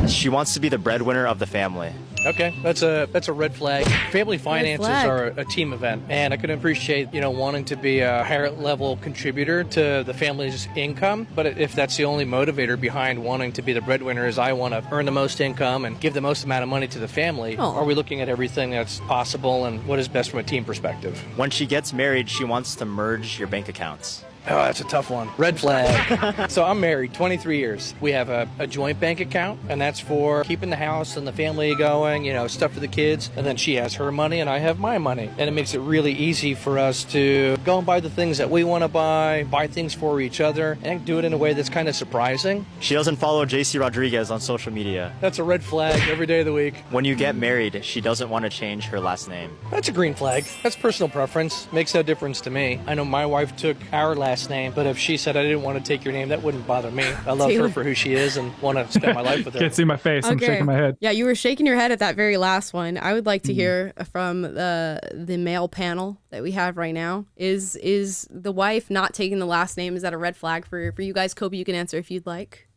She wants to be the breadwinner of the family. Okay, that's a red flag. Family finances are a team event, and I can appreciate, wanting to be a higher level contributor to the family's income. But if that's the only motivator behind wanting to be the breadwinner is I want to earn the most income and give the most amount of money to the family, are we looking at everything that's possible and what is best from a team perspective? When she gets married, she wants to merge your bank accounts. Oh, that's a tough one. Red flag. So I'm married, 23 years. We have a joint bank account, and that's for keeping the house and the family going, stuff for the kids. And then she has her money, and I have my money. And it makes it really easy for us to go and buy the things that we want to buy things for each other, and do it in a way that's kind of surprising. She doesn't follow JC Rodriguez on social media. That's a red flag every day of the week. When you get married, she doesn't want to change her last name. That's a green flag. That's personal preference. Makes no difference to me. I know my wife took our last name, but if she said I didn't want to take your name, that wouldn't bother me. I love her for who she is and want to spend my life with her. Can't see my face. I'm shaking my head. Yeah, you were shaking your head at that very last one. I would like to hear from the male panel that we have right now. Is the wife not taking the last name, is that a red flag for you guys? Kobe, you can answer if you'd like.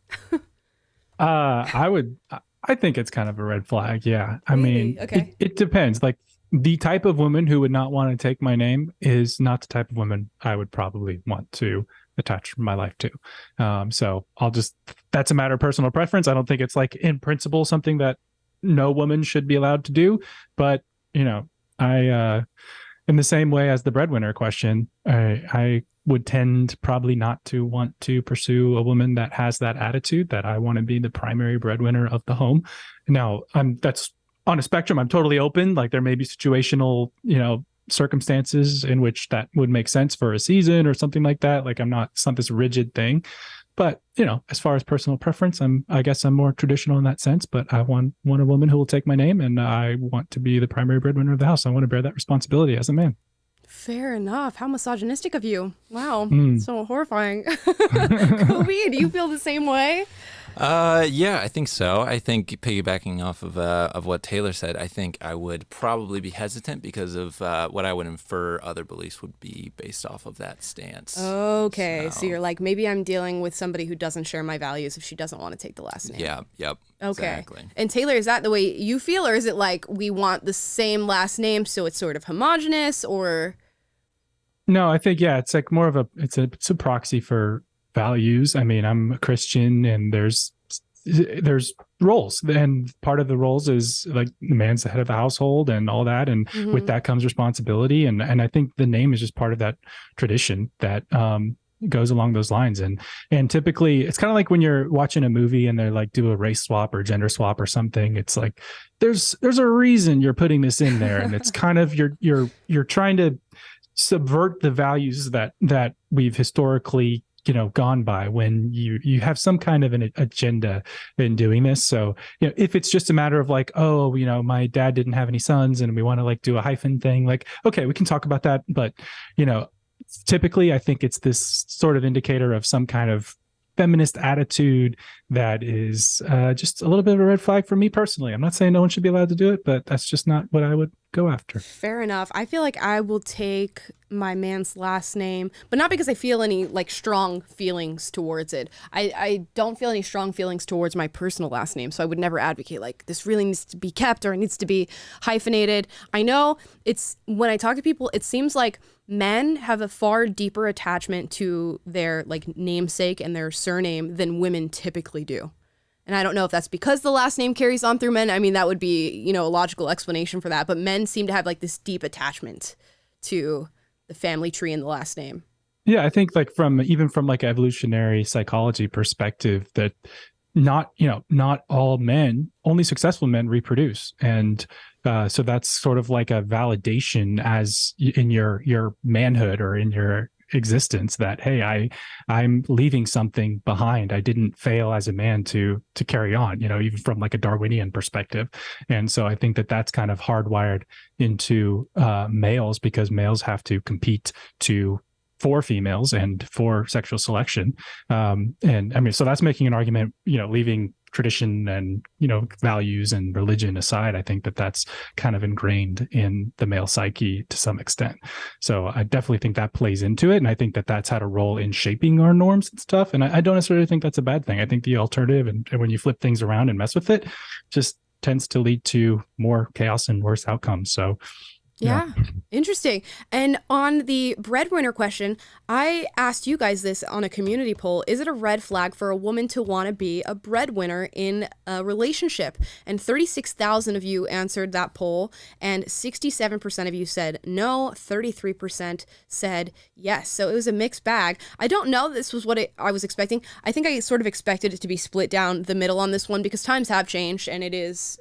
I think it's kind of a red flag. Yeah. I mean, okay. It depends. Like, the type of woman who would not want to take my name is not the type of woman I would probably want to attach my life to. So that's a matter of personal preference. I don't think it's like in principle something that no woman should be allowed to do. But, I, in the same way as the breadwinner question, I would tend probably not to want to pursue a woman that has that attitude that I want to be the primary breadwinner of the home. Now, that's on a spectrum. I'm totally open. Like, there may be situational, circumstances in which that would make sense for a season or something like that. Like, it's not this rigid thing. But, as far as personal preference, I guess I'm more traditional in that sense. But I want a woman who will take my name, and I want to be the primary breadwinner of the house. I want to bear that responsibility as a man. Fair enough. How misogynistic of you. Wow. So horrifying. Kobe, do you feel the same way? Yeah, I think so. I think piggybacking off of what Taylor said, I think I would probably be hesitant because of what I would infer other beliefs would be based off of that stance. Okay, so you're like, maybe I'm dealing with somebody who doesn't share my values if she doesn't want to take the last name. Yeah, yep. Okay. Exactly. And Taylor, is that the way you feel, or is it like we want the same last name so it's sort of homogenous, or? No, I think, it's like more of it's a proxy for values. I mean, I'm a Christian, and there's roles, and part of the roles is like the man's the head of the household and all that, and with that comes responsibility, and I think the name is just part of that tradition that goes along those lines. And typically it's kind of like when you're watching a movie and they're like, do a race swap or gender swap or something. It's like there's a reason you're putting this in there, and it's kind of you're trying to subvert the values that we've historically gone by when you have some kind of an agenda in doing this. So if it's just a matter of like, my dad didn't have any sons and we want to like do a hyphen thing, like, okay, we can talk about that. But typically I think it's this sort of indicator of some kind of feminist attitude that is just a little bit of a red flag for me personally. I'm not saying no one should be allowed to do it, but that's just not what I would go after. Fair enough. I feel like I will take my man's last name, but not because I feel any like strong feelings towards it. I don't feel any strong feelings towards my personal last name, so I would never advocate like this really needs to be kept or it needs to be hyphenated. I know when I talk to people, it seems like men have a far deeper attachment to their like namesake and their surname than women typically do. And I don't know if that's because the last name carries on through men. I mean, that would be, a logical explanation for that. But men seem to have like this deep attachment to the family tree and the last name. Yeah, I think like from like evolutionary psychology perspective that not all men, only successful men reproduce. And so that's sort of like a validation as in your manhood or in your existence that, hey, I'm leaving something behind. I didn't fail as a man to carry on, even from like a Darwinian perspective. And so I think that's kind of hardwired into males, because males have to compete for females and for sexual selection. And I mean, so that's making an argument, leaving tradition and, values and religion aside, I think that that's kind of ingrained in the male psyche to some extent. So I definitely think that plays into it. And I think that that's had a role in shaping our norms and stuff. And I don't necessarily think that's a bad thing. I think the alternative, and when you flip things around and mess with it, just tends to lead to more chaos and worse outcomes. So yeah. Interesting. And on the breadwinner question, I asked you guys this on a community poll. Is it a red flag for a woman to want to be a breadwinner in a relationship? And 36,000 of you answered that poll, and 67% of you said no, 33% said yes. So it was a mixed bag. I don't know this was what I was expecting. I think I sort of expected it to be split down the middle on this one because times have changed, and it is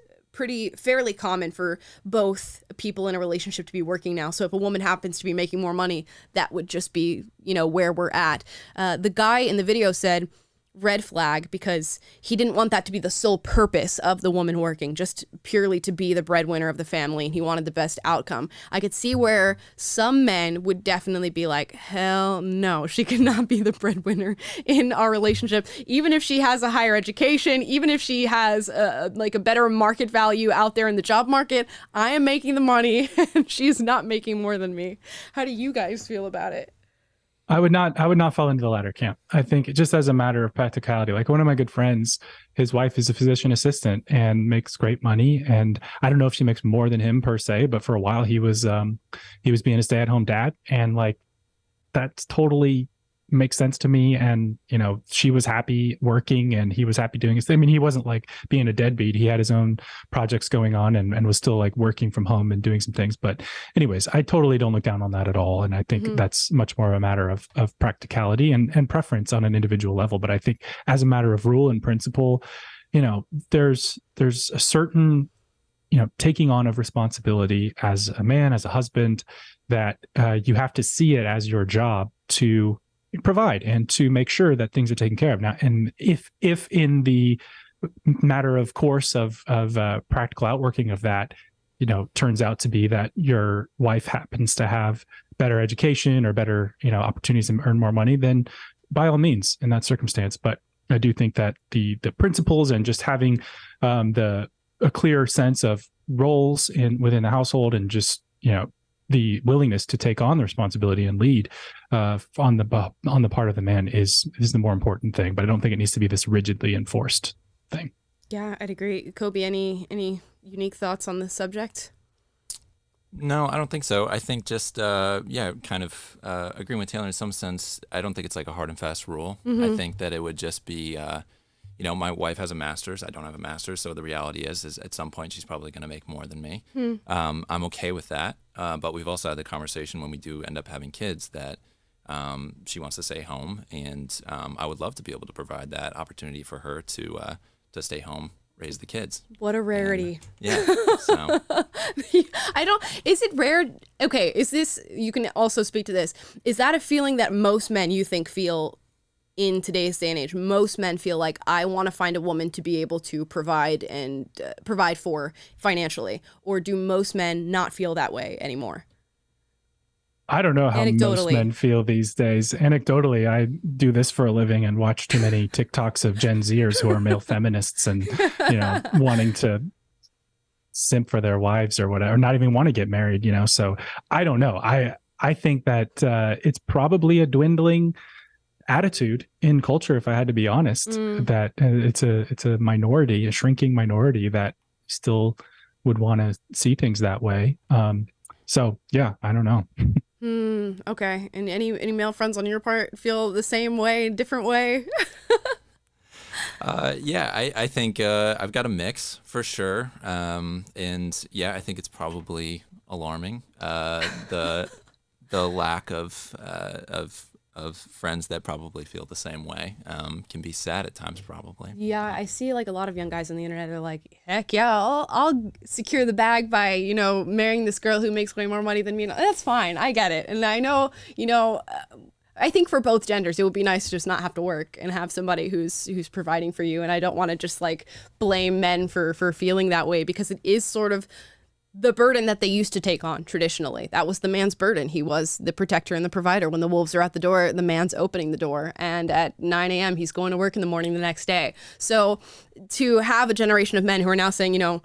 fairly common for both people in a relationship to be working now. So if a woman happens to be making more money, that would just be, where we're at. The guy in the video said red flag because he didn't want that to be the sole purpose of the woman working, just purely to be the breadwinner of the family, and he wanted the best outcome. I could see where some men would definitely be like, hell no, she cannot be the breadwinner in our relationship, even if she has a higher education, even if she has a better market value out there in the job market. I am making the money and she's not making more than me. How do you guys feel about it? I would not fall into the latter camp. I think just as a matter of practicality, like one of my good friends, his wife is a physician assistant and makes great money. And I don't know if she makes more than him per se, but for a while he was being a stay-at-home dad, and like that's totally makes sense to me. And, she was happy working and he was happy doing his thing. I mean, he wasn't like being a deadbeat. He had his own projects going on and was still like working from home and doing some things. But anyways, I totally don't look down on that at all. And I think that's much more a matter of practicality and preference on an individual level. But I think as a matter of rule and principle, there's a certain, taking on of responsibility as a man, as a husband, that you have to see it as your job to provide and to make sure that things are taken care of. Now, and if in the matter of course of practical outworking of that, turns out to be that your wife happens to have better education or better, opportunities to earn more money, then by all means in that circumstance. But I do think that the principles and just having a clear sense of roles within the household and just, the willingness to take on the responsibility and lead on the part of the man is the more important thing. But I don't think it needs to be this rigidly enforced thing. Yeah, I'd agree. Kobe, any unique thoughts on this subject? No, I don't think so. I think just, kind of agreeing with Taylor in some sense. I don't think it's like a hard and fast rule. I think that it would just be, my wife has a master's. I don't have a master's. So the reality is at some point she's probably going to make more than me. I'm okay with that. But we've also had the conversation when we do end up having kids that she wants to stay home. And I would love to be able to provide that opportunity for her to stay home, raise the kids. What a rarity. And, so. Is it rare? Okay. You can also speak to this. Is that a feeling that most men you think feel in today's day and age? Most men feel like, I want to find a woman to be able to provide for financially, or do most men not feel that way anymore? I don't know how most men feel these days. Anecdotally, I do this for a living and watch too many TikToks of Gen Zers who are male feminists and, wanting to simp for their wives or whatever, not even want to get married, So I don't know. I think that it's probably a dwindling attitude in culture, if I had to be honest, that it's a minority, a shrinking minority that still would want to see things that way. So yeah, I don't know. Okay. And any male friends on your part feel the same way, different way? I think I've got a mix for sure. And yeah, I think it's probably alarming. The lack of friends that probably feel the same way can be sad at times, probably. Yeah, I see like a lot of young guys on the internet are like, heck yeah, I'll secure the bag by, marrying this girl who makes way more money than me. That's fine. I get it. And I know, I think for both genders, it would be nice to just not have to work and have somebody who's providing for you. And I don't want to just like blame men for feeling that way, because it is sort of the burden that they used to take on traditionally. That was the man's burden. He was the protector and the provider. When the wolves are at the door, the man's opening the door. And at 9 a.m., he's going to work in the morning the next day. So to have a generation of men who are now saying, you know,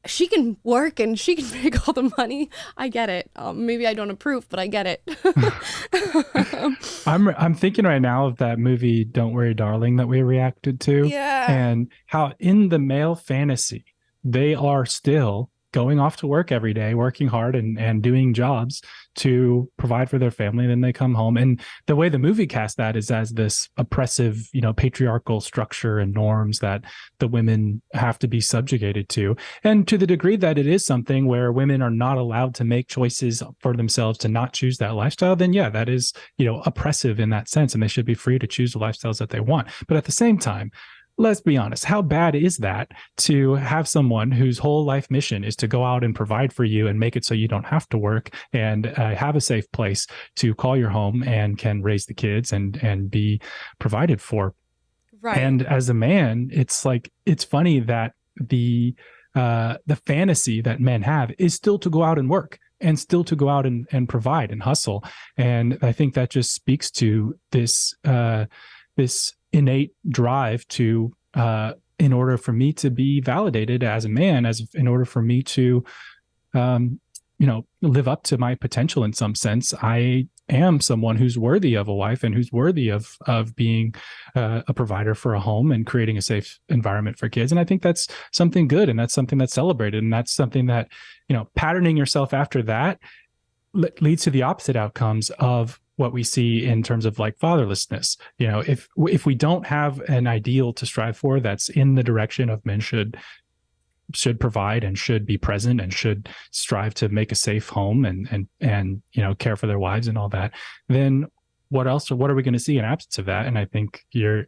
she can work and she can make all the money. I get it. Maybe I don't approve, but I get it. I'm thinking right now of that movie, Don't Worry, Darling, that we reacted to. Yeah. And how in the male fantasy, they are still going off to work every day, working hard and doing jobs to provide for their family. And then they come home. And the way the movie cast that is as this oppressive, you know, patriarchal structure and norms that the women have to be subjugated to. And to the degree that it is something where women are not allowed to make choices for themselves to not choose that lifestyle, then yeah, that is, you know, oppressive in that sense. And they should be free to choose the lifestyles that they want. But at the same time, let's be honest, how bad is that to have someone whose whole life mission is to go out and provide for you and make it so you don't have to work and have a safe place to call your home and can raise the kids and be provided for? Right. And as a man, it's like, it's funny that the fantasy that men have is still to go out and work and still to go out and provide and hustle. And I think that just speaks to this innate drive to in order for me to be validated as a man, in order for me to live up to my potential in some sense, I am someone who's worthy of a wife and who's worthy of being a provider for a home and creating a safe environment for kids. And I think that's something good, and that's something that's celebrated, and that's something that, you know, patterning yourself after that leads to the opposite outcomes of what we see in terms of like fatherlessness. You know, if we don't have an ideal to strive for that's in the direction of men should provide and should be present and should strive to make a safe home and you know, care for their wives and all that, then what are we going to see in absence of that? And I think the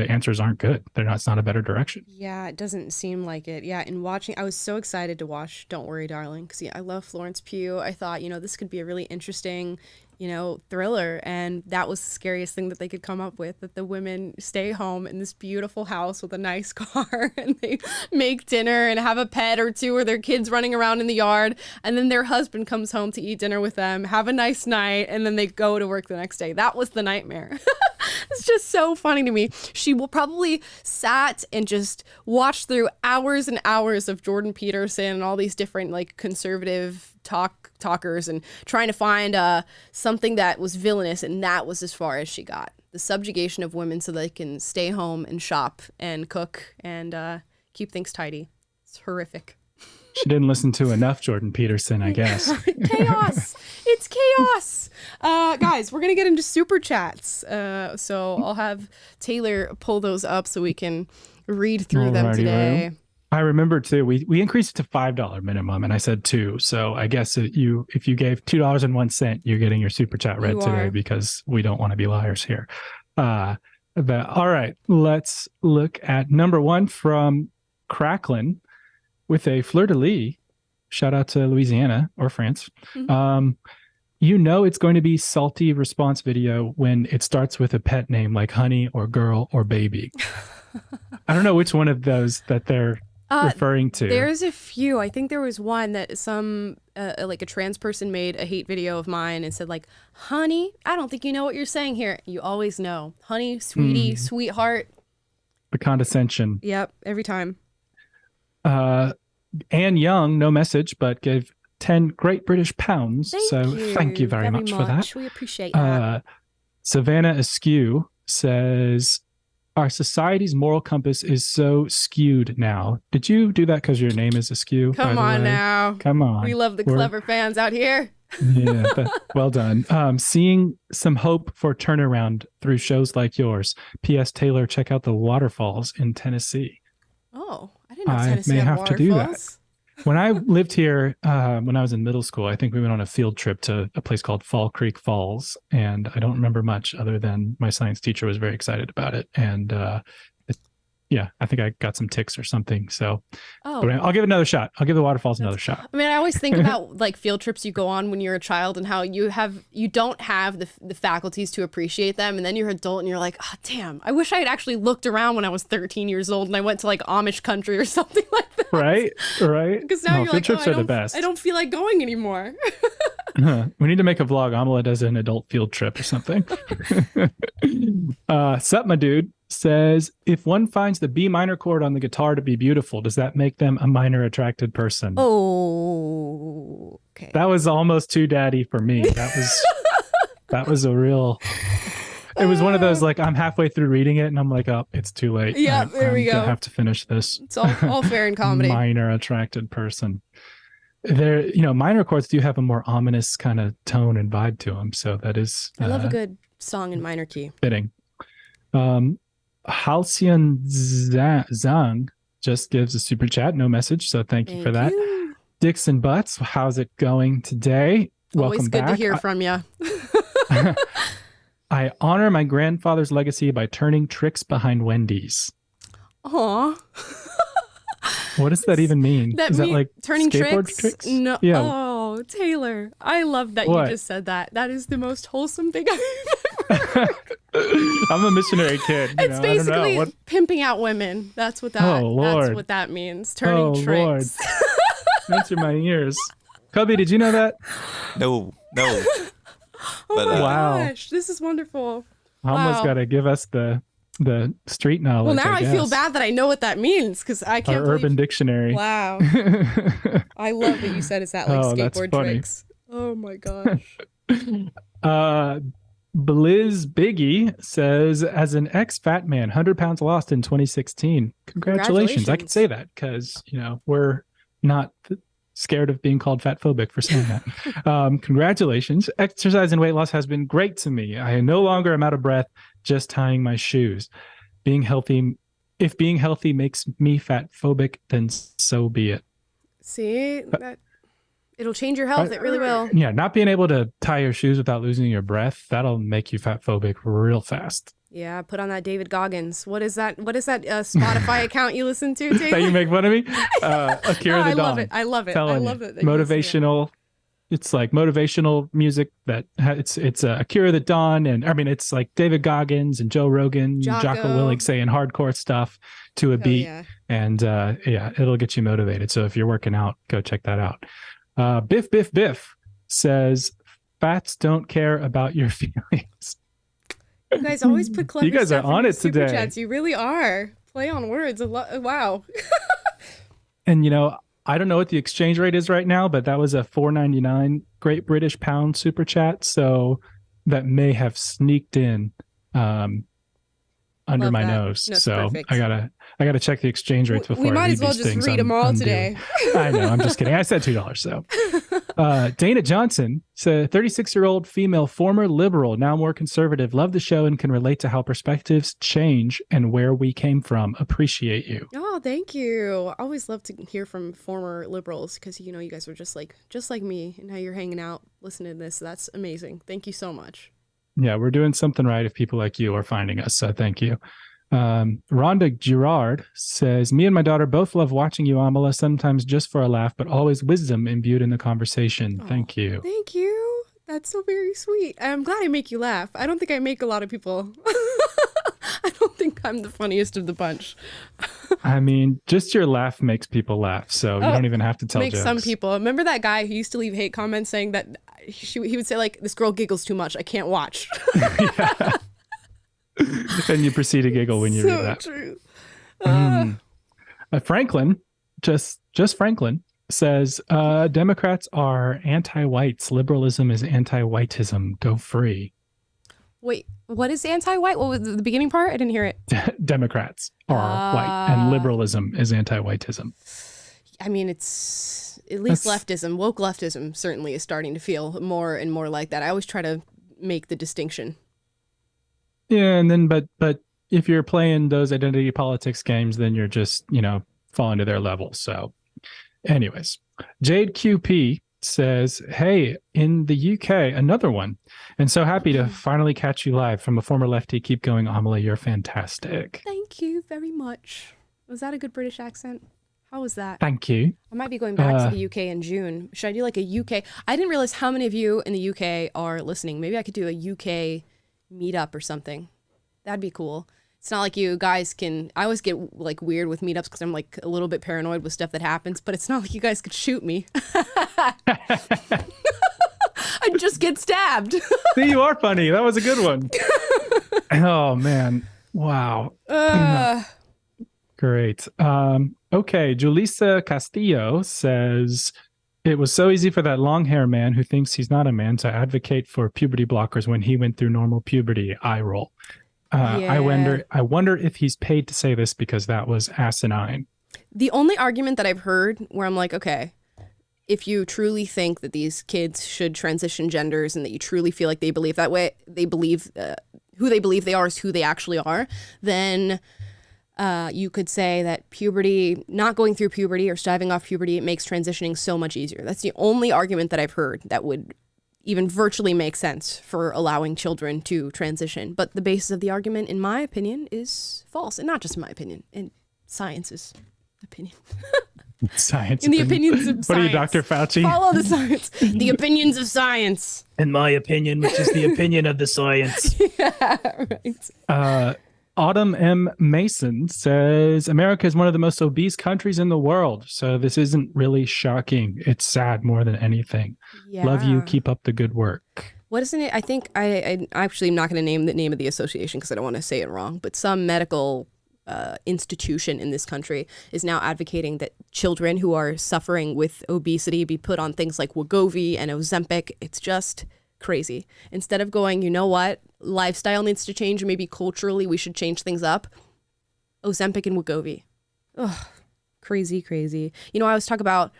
answers aren't good. It's not a better direction. Yeah, it doesn't seem like it. Yeah, in watching, I was so excited to watch Don't Worry, Darling, because I love Florence Pugh. I thought, you know, this could be a really interesting, you know, thriller. And that was the scariest thing that they could come up with, that the women stay home in this beautiful house with a nice car and they make dinner and have a pet or two or their kids running around in the yard. And then their husband comes home to eat dinner with them, have a nice night, and then they go to work the next day. That was the nightmare. It's just so funny to me. She will probably sat and just watched through hours and hours of Jordan Peterson and all these different like conservative talkers and trying to find something that was villainous, and that was as far as she got. The subjugation of women so they can stay home and shop and cook and keep things tidy. It's horrific. She didn't listen to enough Jordan Peterson, I guess. Chaos. It's chaos. Guys, we're going to get into super chats. So I'll have Taylor pull those up so we can read through them today. I remember too, we increased it to $5 minimum, and I said $2. So I guess if you gave $2.01, you're getting your super chat read today, because we don't want to be liars here. But all right, let's look at number one from Cracklin with a fleur-de-lis. Shout out to Louisiana or France. Mm-hmm. You know it's going to be salty response video when it starts with a pet name like honey or girl or baby. I don't know which one of those that they're referring to. There's a few. I think there was one that some like a trans person made a hate video of mine and said like, honey, I don't think you know what you're saying here. You always know. Honey, sweetie, sweetheart. The condescension. Yep, every time. Anne Young, no message, but gave 10 Great British pounds. Thank you very much for that. We appreciate that. Savannah Askew says, our society's moral compass is so skewed now. Did you do that because your name is Askew? Come on now. Come on. We love the clever fans out here. Yeah, well done. Seeing some hope for turnaround through shows like yours. P.S. Taylor, check out the waterfalls in Tennessee. Oh, I didn't know Tennessee may had have waterfalls. to do that. When I lived here, when I was in middle school, I think we went on a field trip to a place called Fall Creek Falls, and I don't remember much other than my science teacher was very excited about it, and yeah, I think I got some ticks or something. So Oh. but I'll give it another shot. I'll give the waterfalls another shot. I mean, I always think about like field trips you go on when you're a child and how you don't have the faculties to appreciate them, and then you're an adult and you're like, oh damn, I wish I had actually looked around when I was 13 years old and I went to like Amish country or something like that. Right. Because now you're field like, trips oh, are the best. I don't feel like going anymore. We need to make a vlog. Amala does an adult field trip or something. Sup, my dude says, if one finds the B minor chord on the guitar to be beautiful, does that make them a minor attracted person? Oh, okay. That was almost too daddy for me. That was a real. It was one of those like I'm halfway through reading it and I'm like, oh, it's too late. Yeah, there we go. I have to finish this. It's all fair in comedy. Minor attracted person. There, minor chords do have a more ominous kind of tone and vibe to them. So that is. I love a good song in minor key. Fitting. Halcyon Zhang just gives a super chat, no message. So thank you for that. Dicks and Butts, how's it going today? Always Welcome good back. to hear from you. I honor my grandfather's legacy by turning tricks behind Wendy's. Aw. What does that even mean? Is that like turning skateboard tricks? No. Yeah. Oh, Taylor, I love that What? you just said that. That is the most wholesome thing I've ever. I'm a missionary kid. It's basically pimping out women. That's what that means. Turning tricks. Lord. Answer my ears. Cubby, did you know that? No. Oh But, my wow. gosh, this is wonderful. Almost got to give us the street knowledge. Well, now I feel guess. bad that I know what that means because I can't. Our Urban Dictionary. Wow. I love that you said it's that like that's skateboard funny. tricks. Oh my gosh. Blizz Biggie says, as an ex-fat man, 100 pounds lost in 2016. Congratulations. I can say that because, we're not scared of being called fat phobic for saying that. Congratulations. Exercise and weight loss has been great to me. I no longer am out of breath just tying my shoes. If being healthy makes me fat phobic, then so be it. See, it'll change your health. It really will. Yeah, not being able to tie your shoes without losing your breath, that'll make you fat phobic real fast. Yeah, put on that David Goggins. What is that Spotify account you listen to, Taylor? That you make fun of me? Akira the Dawn. I love it. Telling I love it. Motivational. It's like motivational music that it's Akira the Dawn, and I mean it's like David Goggins and Joe Rogan, Jocko Willink saying hardcore stuff to a beat, and it'll get you motivated. So if you're working out, go check that out. Biff Biff Biff says, "Fats don't care about your feelings." You guys always put clever. You guys are stuff in on your it super today. chats. You really are. Play on words. Wow. And I don't know what the exchange rate is right now, but that was a $4.99 Great British Pound super chat. So that may have sneaked in under Love my that. nose. That's So perfect. I gotta check the exchange rates before We I might read as well these just things read them all I'm today. doing. I know. I'm just kidding. I said $2. So Dana Johnson, 36-year-old female, former liberal, now more conservative. Love the show and can relate to how perspectives change and where we came from. Appreciate you. Oh, thank you. I always love to hear from former liberals because you guys were just like me, and now you're hanging out listening to this. That's amazing. Thank you so much. Yeah, we're doing something right if people like you are finding us. So thank you. Rhonda Girard says, me and my daughter both love watching you, Amala, sometimes just for a laugh, but always wisdom imbued in the conversation. Thank you. Thank you. That's so very sweet. I'm glad I make you laugh. I don't think I make a lot of people. I don't think I'm the funniest of the bunch. I mean, just your laugh makes people laugh. So you don't even have to tell Makes jokes. some people. Remember that guy who used to leave hate comments saying that he would say like, this girl giggles too much. I can't watch. And you proceed to giggle when you read that. True. Franklin, just Franklin, says Democrats are anti-whites. Liberalism is anti-whiteism. Go free. Wait, what is anti-white? What was the beginning part? I didn't hear it. Democrats are white, and liberalism is anti-whiteism. I mean, it's at least leftism. Woke leftism certainly is starting to feel more and more like that. I always try to make the distinction. Yeah, and then but if you're playing those identity politics games, then you're just falling to their level. So, anyways, Jade QP says, hey, in the UK, another one. And so happy to finally catch you live from a former lefty. Keep going, Amelie. You're fantastic. Thank you very much. Was that a good British accent? How was that? Thank you. I might be going back to the UK in June. Should I do like a UK? I didn't realize how many of you in the UK are listening. Maybe I could do a UK meetup or something. That'd be cool. It's not like you guys can, I always get like weird with meetups because I'm like a little bit paranoid with stuff that happens, but it's not like you guys could shoot me. I'd just get stabbed. See, you are funny. That was a good one. Oh, man. Wow. Great. Okay. Julissa Castillo says, it was so easy for that long hair man who thinks he's not a man to advocate for puberty blockers when he went through normal puberty. Eye roll. I wonder if he's paid to say this because that was asinine. The only argument that I've heard where I'm like, okay, if you truly think that these kids should transition genders and that you truly feel like they believe that way, they believe who they believe they are is who they actually are, then you could say that puberty, not going through puberty or staving off puberty, it makes transitioning so much easier. That's the only argument that I've heard that would even virtually make sense for allowing children to transition. But the basis of the argument, in my opinion, is false. And not just my opinion, in science's opinion. Science. In the opinions of science. What are you, Dr. Fauci? Follow the science. The opinions of science. In my opinion, which is the opinion of the science. Yeah, right. Autumn M. Mason says, America is one of the most obese countries in the world. So this isn't really shocking. It's sad more than anything. Yeah. Love you. Keep up the good work. What isn't it? I think I actually am not going to name the name of the association because I don't want to say it wrong. But some medical institution in this country is now advocating that children who are suffering with obesity be put on things like Wegovy and Ozempic. It's just crazy. Instead of going, you know what, lifestyle needs to change, maybe culturally we should change things up. Ozempic and Wegovy. Ugh, crazy. You know, I always talk about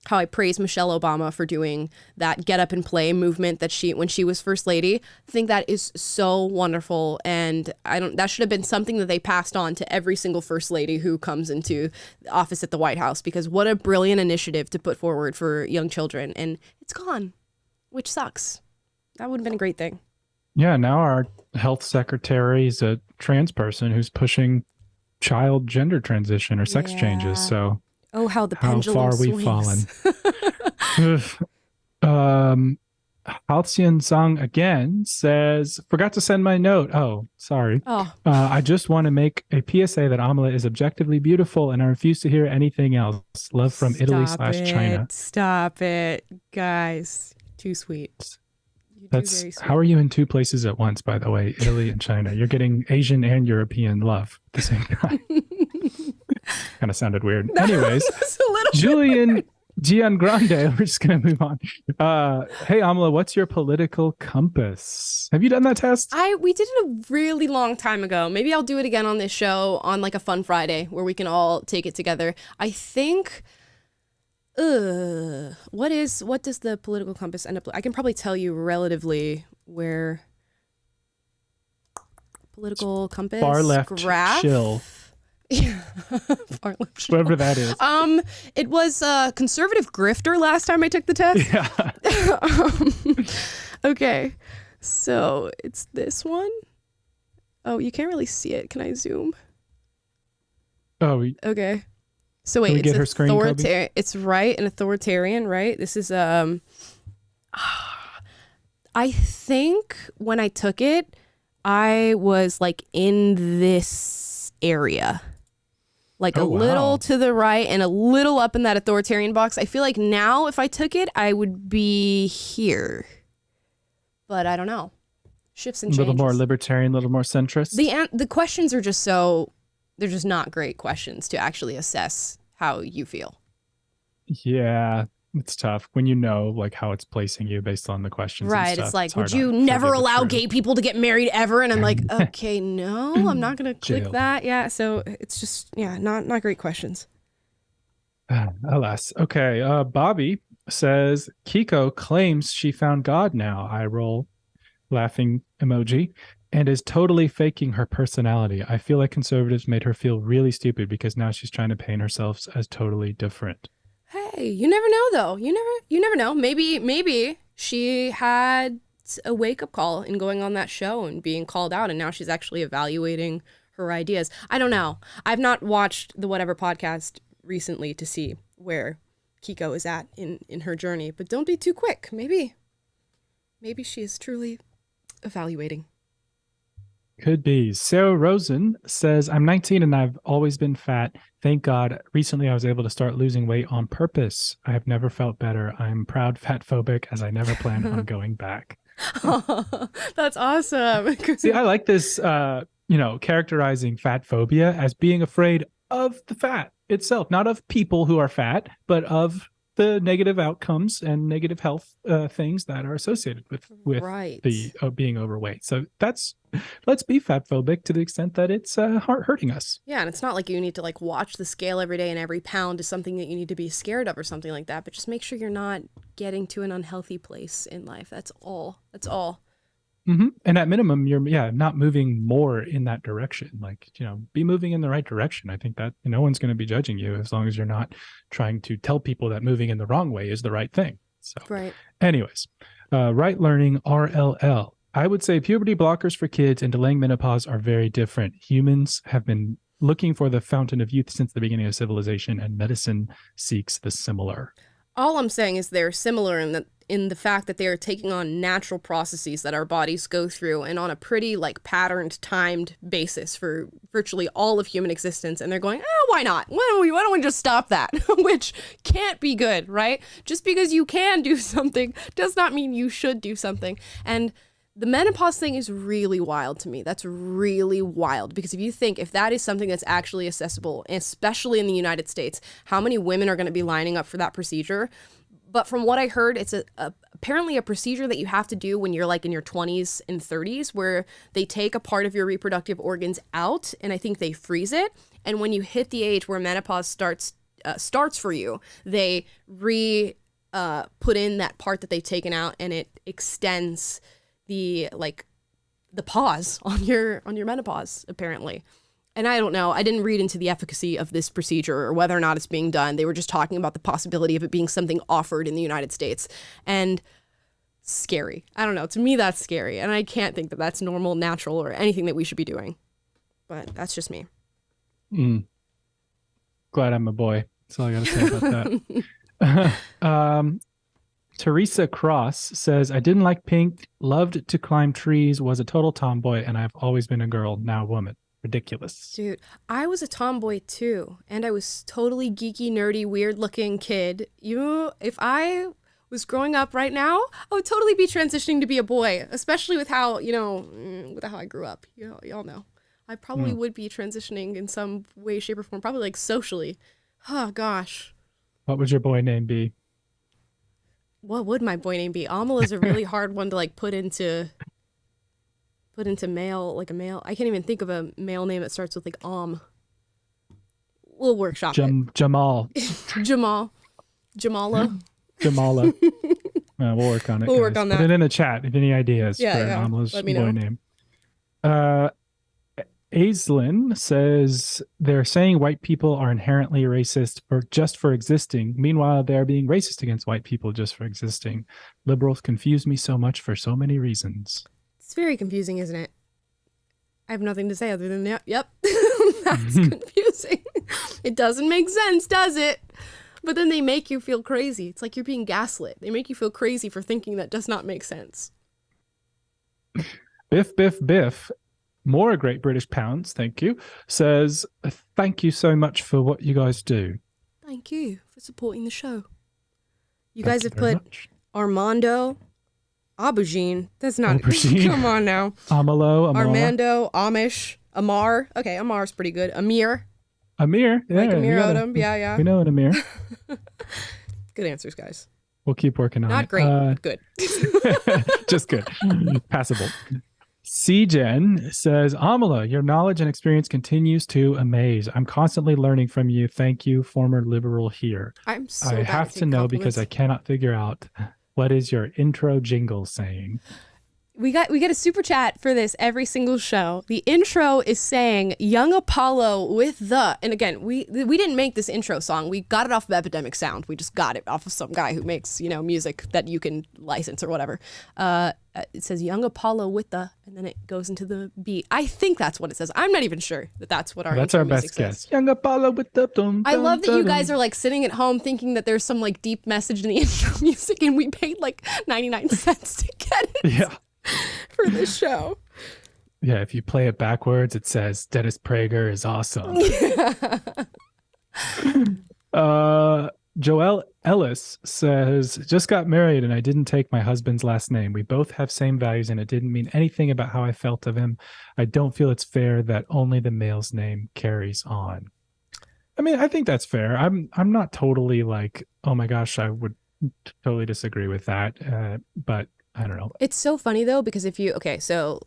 how I praise Michelle Obama for doing that get up and play movement that when she was first lady. I think that is so wonderful, and that should have been something that they passed on to every single first lady who comes into the office at the White House, because what a brilliant initiative to put forward for young children, and it's gone, which sucks. That would have been a great thing. Yeah, now our health secretary is a trans person who's pushing child gender transition or sex changes. So how the pendulum far we've fallen. Halcyon Song again says, forgot to send my note. Oh, sorry. I just want to make a PSA that Amala is objectively beautiful and I refuse to hear anything else. Love from Italy/China. Stop it, guys. Too sweet. How are you in two places at once, by the way, Italy and China? You're getting Asian and European love at the same time. Kind of sounded weird. Anyways, Julian Giangrande, we're just going to move on. Hey, Amala, what's your political compass? Have you done that test? We did it a really long time ago. Maybe I'll do it again on this show on like a fun Friday where we can all take it together. I think... what does the political compass end up? I can probably tell you relatively where political compass far left graph. Shill. Yeah, far left. Shill. Whatever that is. It was conservative grifter last time I took the test. Yeah. Okay, so it's this one. Oh, you can't really see it. Can I zoom? Oh, okay. So wait, it's authoritarian. It's right, an authoritarian, right? This is I think when I took it, I was like in this area. Like a little to the right and a little up in that authoritarian box. I feel like now if I took it, I would be here. But I don't know. Shifts and changes. A little more libertarian, a little more centrist. The questions are just they're just not great questions to actually assess how you feel. Yeah, it's tough when you know like how it's placing you based on the questions. Right. It's like, would you never allow gay people to get married ever? And I'm like, okay, no, I'm not going to click that. Yeah. So it's just, not great questions. Alas. Okay. Bobby says, Kiko claims she found God now. I roll laughing emoji. And is totally faking her personality. I feel like conservatives made her feel really stupid because now she's trying to paint herself as totally different. Hey, you never know though. You never know. Maybe she had a wake-up call in going on that show and being called out, and now she's actually evaluating her ideas. I don't know. I've not watched the Whatever podcast recently to see where Kiko is at in her journey, but don't be too quick. Maybe she is truly evaluating. Could be. Sarah Rosen says, I'm 19 and I've always been fat. Thank God. Recently, I was able to start losing weight on purpose. I have never felt better. I'm proud fat phobic as I never plan on going back. Oh, that's awesome. See, I like this, characterizing fat phobia as being afraid of the fat itself, not of people who are fat, but of the negative outcomes and negative health things that are associated with right. the being overweight. So let's be fat phobic to the extent that it's hurting us. Yeah, and it's not like you need to like watch the scale every day and every pound is something that you need to be scared of or something like that, but just make sure you're not getting to an unhealthy place in life. That's all. Mm-hmm. And at minimum, you're not moving more in that direction. Like, be moving in the right direction. I think that no one's going to be judging you as long as you're not trying to tell people that moving in the wrong way is the right thing. So, right. Anyways, right learning RLL. I would say puberty blockers for kids and delaying menopause are very different. Humans have been looking for the fountain of youth since the beginning of civilization, and medicine seeks the similar. All I'm saying is they're similar in the fact that they are taking on natural processes that our bodies go through and on a pretty like patterned, timed basis for virtually all of human existence. And they're going, why not? Why don't we just stop that? Which can't be good, right? Just because you can do something does not mean you should do something. And the menopause thing is really wild to me. That's really wild, because if that is something that's actually accessible, especially in the United States, how many women are going to be lining up for that procedure? But from what I heard, it's apparently a procedure that you have to do when you're like in your 20s and 30s, where they take a part of your reproductive organs out, and I think they freeze it. And when you hit the age where menopause starts for you, they put in that part that they've taken out, and it extends the pause on your menopause, apparently. And I don't know. I didn't read into the efficacy of this procedure or whether or not it's being done. They were just talking about the possibility of it being something offered in the United States. And scary. I don't know. To me, that's scary. And I can't think that that's normal, natural, or anything that we should be doing. But that's just me. Glad I'm a boy. That's all I got to say about that. Teresa Cross says, I didn't like pink, loved to climb trees, was a total tomboy, and I've always been a girl, now a woman. Ridiculous. Dude, I was a tomboy too, and I was totally geeky, nerdy, weird-looking kid. If I was growing up right now, I would totally be transitioning to be a boy, especially with how, with how I grew up. Y'all know. I probably would be transitioning in some way, shape, or form, probably like socially. Oh, gosh. What would your boy name be? What would my boy name be? Amal is a really hard one to like put into male, like a male. I can't even think of a male name that starts with like We'll workshop it. Jamal. Jamala. We'll work on it. We'll work on that. Put it in the chat if any ideas for Amal's boy name. Aislinn says they're saying white people are inherently racist just for existing. Meanwhile, they're being racist against white people just for existing. Liberals confuse me so much for so many reasons. It's very confusing, isn't it? I have nothing to say other than that. Yep. That's confusing. It doesn't make sense, does it? But then they make you feel crazy. It's like you're being gaslit. They make you feel crazy for thinking that does not make sense. Biff, Biff, Biff. More Great British Pounds, thank you, says, thank you so much for what you guys do. Thank you for supporting the show. You guys have put Armando, Aubergine. That's not... Aubergine. Come on now. Amalo, Amar. Armando, Amish, Amar. Okay, Amar's pretty good. Amir. Amir. Yeah, like Amir Odom. Yeah. We know an Amir. Good answers, guys. We'll keep working on it. Not great, but good. Just good. Passable. CGen says, Amala, your knowledge and experience continues to amaze. I'm constantly learning from you. Thank you, former liberal here. I have to know because I cannot figure out what is your intro jingle saying. We get a super chat for this every single show. The intro is saying Young Apollo with the, and again, we didn't make this intro song. We got it off of Epidemic Sound. We just got it off of some guy who makes, music that you can license or whatever. It says Young Apollo with the, and then it goes into the beat. I think that's what it says. I'm not even sure that that's what our That's intro our music best says. guess. Young Apollo with the dum, I dum, love that you dum. guys are like sitting at home thinking that there's some like deep message in the intro music, and we paid like 99 cents to get it. Yeah. For this show. Yeah, if you play it backwards, it says Dennis Prager is awesome. Joelle Ellis says, just got married and I didn't take my husband's last name. We both have same values and it didn't mean anything about how I felt of him. I don't feel it's fair that only the male's name carries on. I mean, I think that's fair. I'm not totally like, oh my gosh, I would totally disagree with that. But I don't know. It's so funny though, because so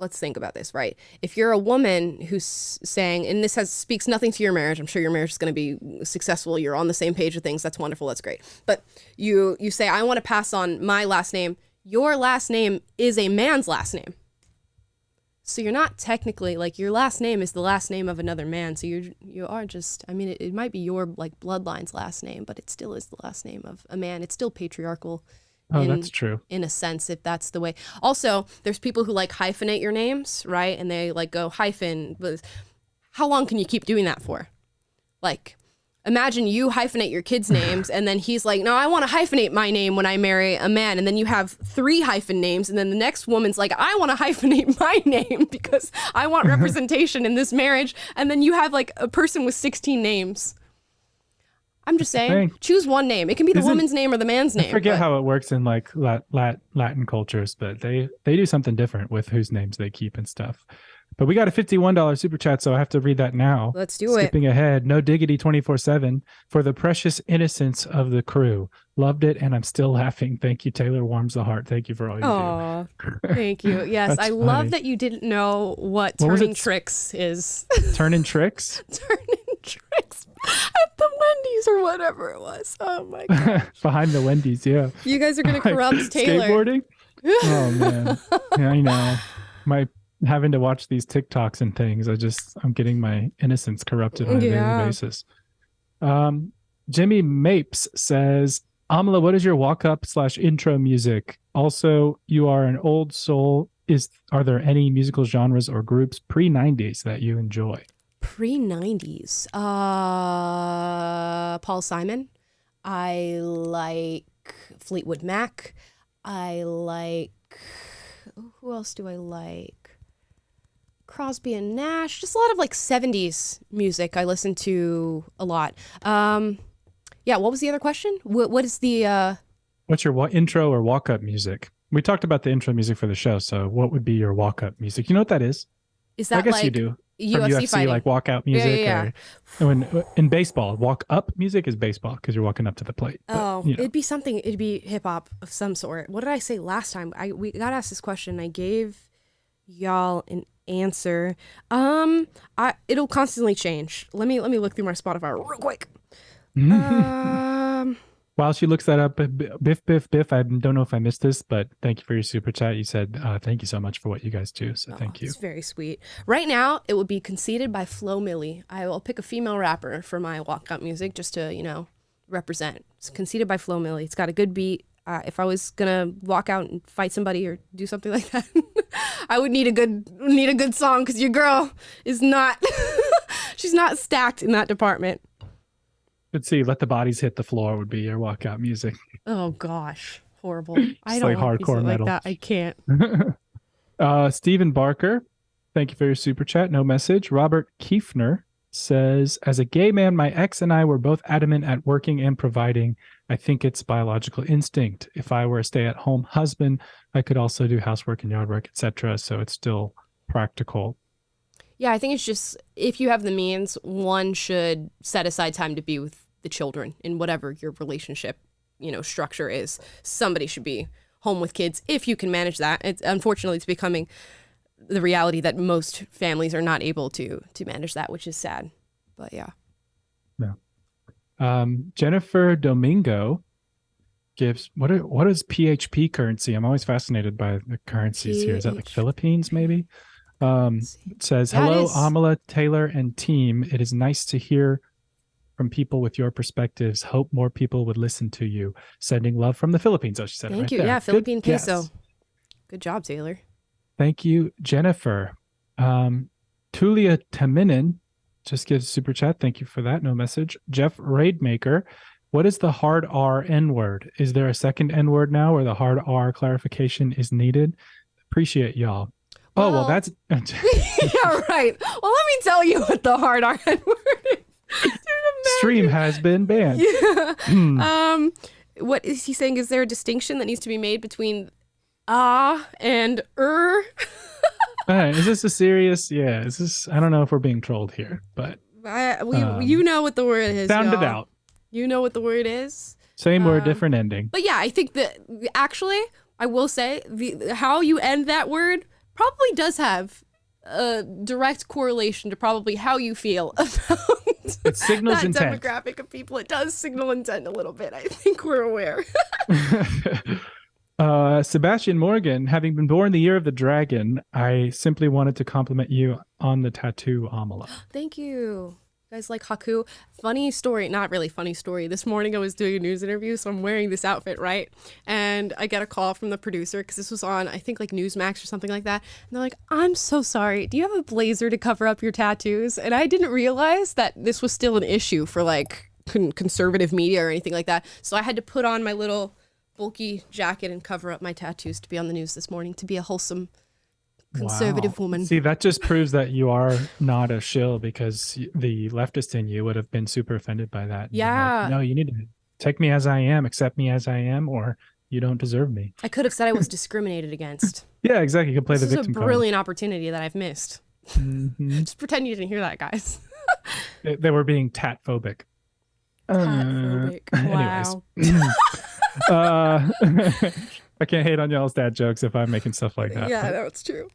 let's think about this, right? If you're a woman who's saying, and this speaks nothing to your marriage, I'm sure your marriage is going to be successful. You're on the same page of things. That's wonderful. That's great. But you say, I want to pass on my last name. Your last name is a man's last name. So you're not technically like your last name is the last name of another man. So you are just, I mean, it might be your like bloodline's last name, but it still is the last name of a man. It's still patriarchal. Oh, that's true. In a sense, if that's the way. Also, there's people who like hyphenate your names, right? And they like go hyphen. But how long can you keep doing that for? Like, imagine you hyphenate your kids' names and then he's like, no, I want to hyphenate my name when I marry a man. And then you have 3 hyphen names. And then the next woman's like, I want to hyphenate my name because I want representation in this marriage. And then you have like a person with 16 names. I'm just saying, choose one name. It can be the woman's name or the man's name. I forget how it works in like Latin cultures, but they do something different with whose names they keep and stuff. But we got a $51 super chat, so I have to read that now. Let's do it. Skipping ahead, no diggity 24/7 for the precious innocence of the crew. Loved it, and I'm still laughing. Thank you, Taylor. Warms the heart. Thank you for all you do. Thank you. Yes, I love that you didn't know what turning tricks is. Turning tricks? Turning tricks at the Wendy's or whatever it was. Oh my god. Behind the Wendy's, yeah. You guys are gonna corrupt Taylor. Skateboarding? Oh man. Yeah, I know. My having to watch these TikToks and things, I'm getting my innocence corrupted on a daily basis. Jimmy Mapes says, Amala, what is your walk-up/intro music? Also, you are an old soul. Are there any musical genres or groups pre-90s that you enjoy? Pre-90s. Paul Simon. I like Fleetwood Mac. I like... Who else do I like? Crosby and Nash. Just a lot of like 70s music I listen to a lot. Yeah, what was the other question? What is the... What's your intro or walk-up music? We talked about the intro music for the show, so what would be your walk-up music? You know what that is? Is that I guess like you do. UFC fighting? Like walk-out music? Yeah. Or when, in baseball, walk-up music is baseball because you're walking up to the plate. But, it'd be something, it'd be hip-hop of some sort. What did I say last time? We got asked this question. I gave y'all an answer. It'll constantly change. Let me look through my Spotify real quick. While she looks that up, Biff, I don't know if I missed this, but thank you for your super chat. You said thank you so much for what you guys do, so thank you. It's very sweet. Right now, it would be Conceited by Flo Milli. I will pick a female rapper for my walkout music just to, represent. It's Conceited by Flo Milli. It's got a good beat. If I was gonna walk out and fight somebody or do something like that, I would need a good song because your girl is not, she's not stacked in that department. Let's see, Let the Bodies Hit the Floor would be your walkout music. Oh gosh, horrible. I don't like hardcore metal like that. I can't. Stephen Barker, thank you for your super chat. No message. Robert Kiefner says, as a gay man, my ex and I were both adamant at working and providing. I think it's biological instinct. If I were a stay-at-home husband, I could also do housework and yard work, etc. So it's still practical. Yeah, I think it's just, if you have the means, one should set aside time to be with the children in whatever your relationship, structure is. Somebody should be home with kids if you can manage that. Unfortunately, it's becoming the reality that most families are not able to manage that, which is sad. But yeah. No. Jennifer Domingo gives what is PHP currency? I'm always fascinated by the currencies here. Is that like Philippines maybe? It says, hello, Amala, Taylor, and team. It is nice to hear from people with your perspectives. Hope more people would listen to you. Sending love from the Philippines. Oh, she said it right Thank you. there. Yeah, Philippine Good peso. guess. Good job, Taylor. Thank you, Jennifer. Tulia Taminin just gives super chat. Thank you for that. No message. Jeff Raidmaker. What is the hard R N word? Is there a second N word now or the hard R clarification is needed? Appreciate y'all. Oh, well, that's... Yeah, right. Well, let me tell you what the hard R N word is. Stream has been banned. Yeah. What is he saying? Is there a distinction that needs to be made between and Is this a serious? Yeah. Is this? I don't know if we're being trolled here, but you know what the word is. Sound it y'all. out. You know what the word is. Same word, different ending. But yeah, I think that actually, I will say how you end that word probably does have a direct correlation to probably how you feel about it signals that intent. demographic of people. It does signal intent a little bit. I think we're aware. Sebastian Morgan, having been born the year of the dragon, I simply wanted to compliment you on the tattoo, Amala. Thank you. You guys like Haku? Funny story, not really funny story. This morning I was doing a news interview, so I'm wearing this outfit, right? And I get a call from the producer because this was on, I think, like Newsmax or something like that. And they're like, I'm so sorry. Do you have a blazer to cover up your tattoos? And I didn't realize that this was still an issue for like conservative media or anything like that. So I had to put on my little bulky jacket and cover up my tattoos to be on the news this morning, to be a wholesome conservative woman. See, that just proves that you are not a shill, because the leftist in you would have been super offended by that. Yeah. Like, no, you need to take me as I am, accept me as I am, or you don't deserve me. I could have said I was discriminated against. Yeah, exactly. You can play this the victim is a brilliant opportunity that I've missed. Just pretend you didn't hear that, guys. They were being tat-phobic. Tat-phobic. Wow. I can't hate on y'all's dad jokes if I'm making stuff like that. Yeah, that's true.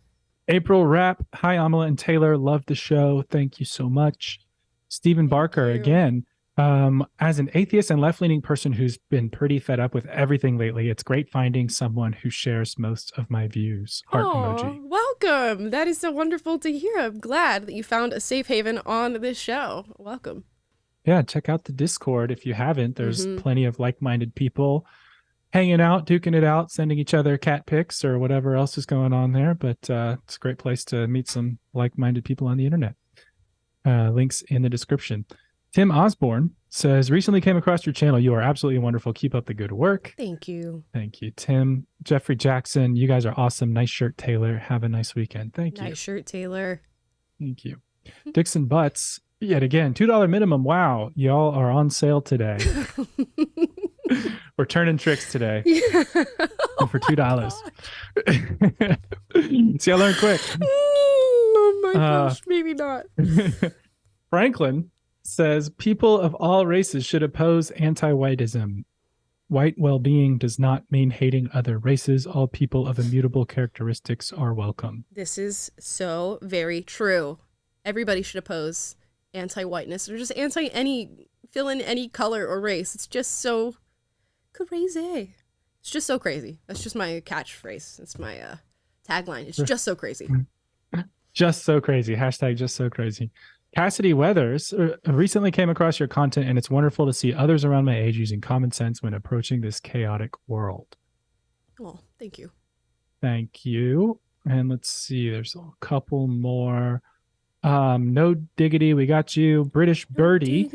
April Rapp. Hi, Amala and Taylor. Love the show. Thank you so much. Stephen Barker, again. As an atheist and left-leaning person who's been pretty fed up with everything lately, it's great finding someone who shares most of my views. Heart emoji. Welcome. That is so wonderful to hear. I'm glad that you found a safe haven on this show. Welcome. Yeah, check out the Discord if you haven't. There's plenty of like-minded people hanging out, duking it out, sending each other cat pics or whatever else is going on there. But it's a great place to meet some like-minded people on the internet. Links in the description. Tim Osborne says, recently came across your channel. You are absolutely wonderful. Keep up the good work. Thank you. Thank you, Tim. Jeffrey Jackson, you guys are awesome. Nice shirt, Taylor. Have a nice weekend. Thank you. Nice shirt, Taylor. Thank you. Dixon Butts, yet again, $2 minimum. Wow, y'all are on sale today. We're turning tricks today. Yeah. For $2. See, I learned quick. Oh my gosh, maybe not. Franklin says, people of all races should oppose anti-whiteism. White well-being does not mean hating other races. All people of immutable characteristics are welcome. This is so very true. Everybody should oppose anti-whiteness or just fill in any color or race. It's just so crazy. It's just so crazy. That's just my catchphrase. It's my tagline. It's just so crazy. Just so crazy. Hashtag just so crazy. Cassidy Weathers, recently came across your content, and it's wonderful to see others around my age using common sense when approaching this chaotic world. Oh, thank you. Thank you. And let's see, there's a couple more. No diggity, we got you. British Birdie.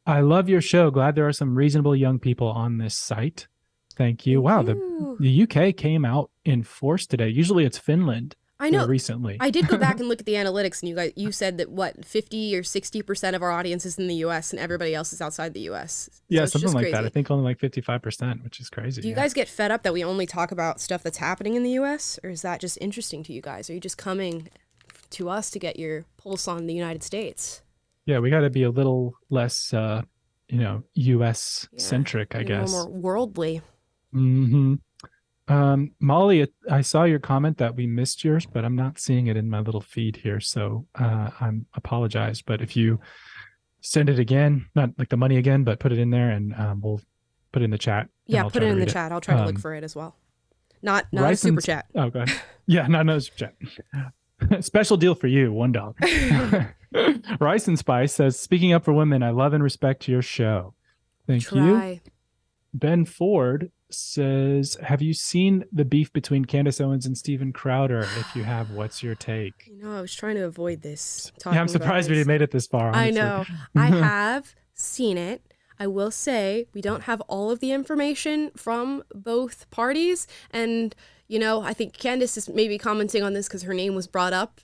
I love your show. Glad there are some reasonable young people on this site. Thank you. Wow, the UK came out in force today. Usually it's Finland. I know. Recently. I did go back and look at the analytics, and you said that, what, 50 or 60% of our audience is in the US and everybody else is outside the US. Yeah, something like that. I think only like 55%, which is crazy. Do you guys get fed up that we only talk about stuff that's happening in the US? Or is that just interesting to you guys? Are you just coming to us to get your pulse on the United States? Yeah, we got to be a little less, US centric, I guess. A little more worldly. Mm-hmm. Molly, I saw your comment that we missed yours, but I'm not seeing it in my little feed here. So I'm apologize. But if you send it again, not like the money again, but put it in there and we'll put it in the chat Yeah, I'll put try it to in the read chat. I'll try to look for it as well. Not a Rice super and- chat. Oh, go ahead. Yeah, no super chat. Special deal for you, $1. Rice and Spice says, speaking up for women, I love and respect your show. Thank you. Ben Ford says, have you seen the beef between Candace Owens and Steven Crowder? If you have, what's your take? You know, I was trying to avoid this. Yeah, I'm surprised we made it this far. Honestly. I know. I have seen it. I will say we don't have all of the information from both parties. And, you know, I think Candace is maybe commenting on this because her name was brought up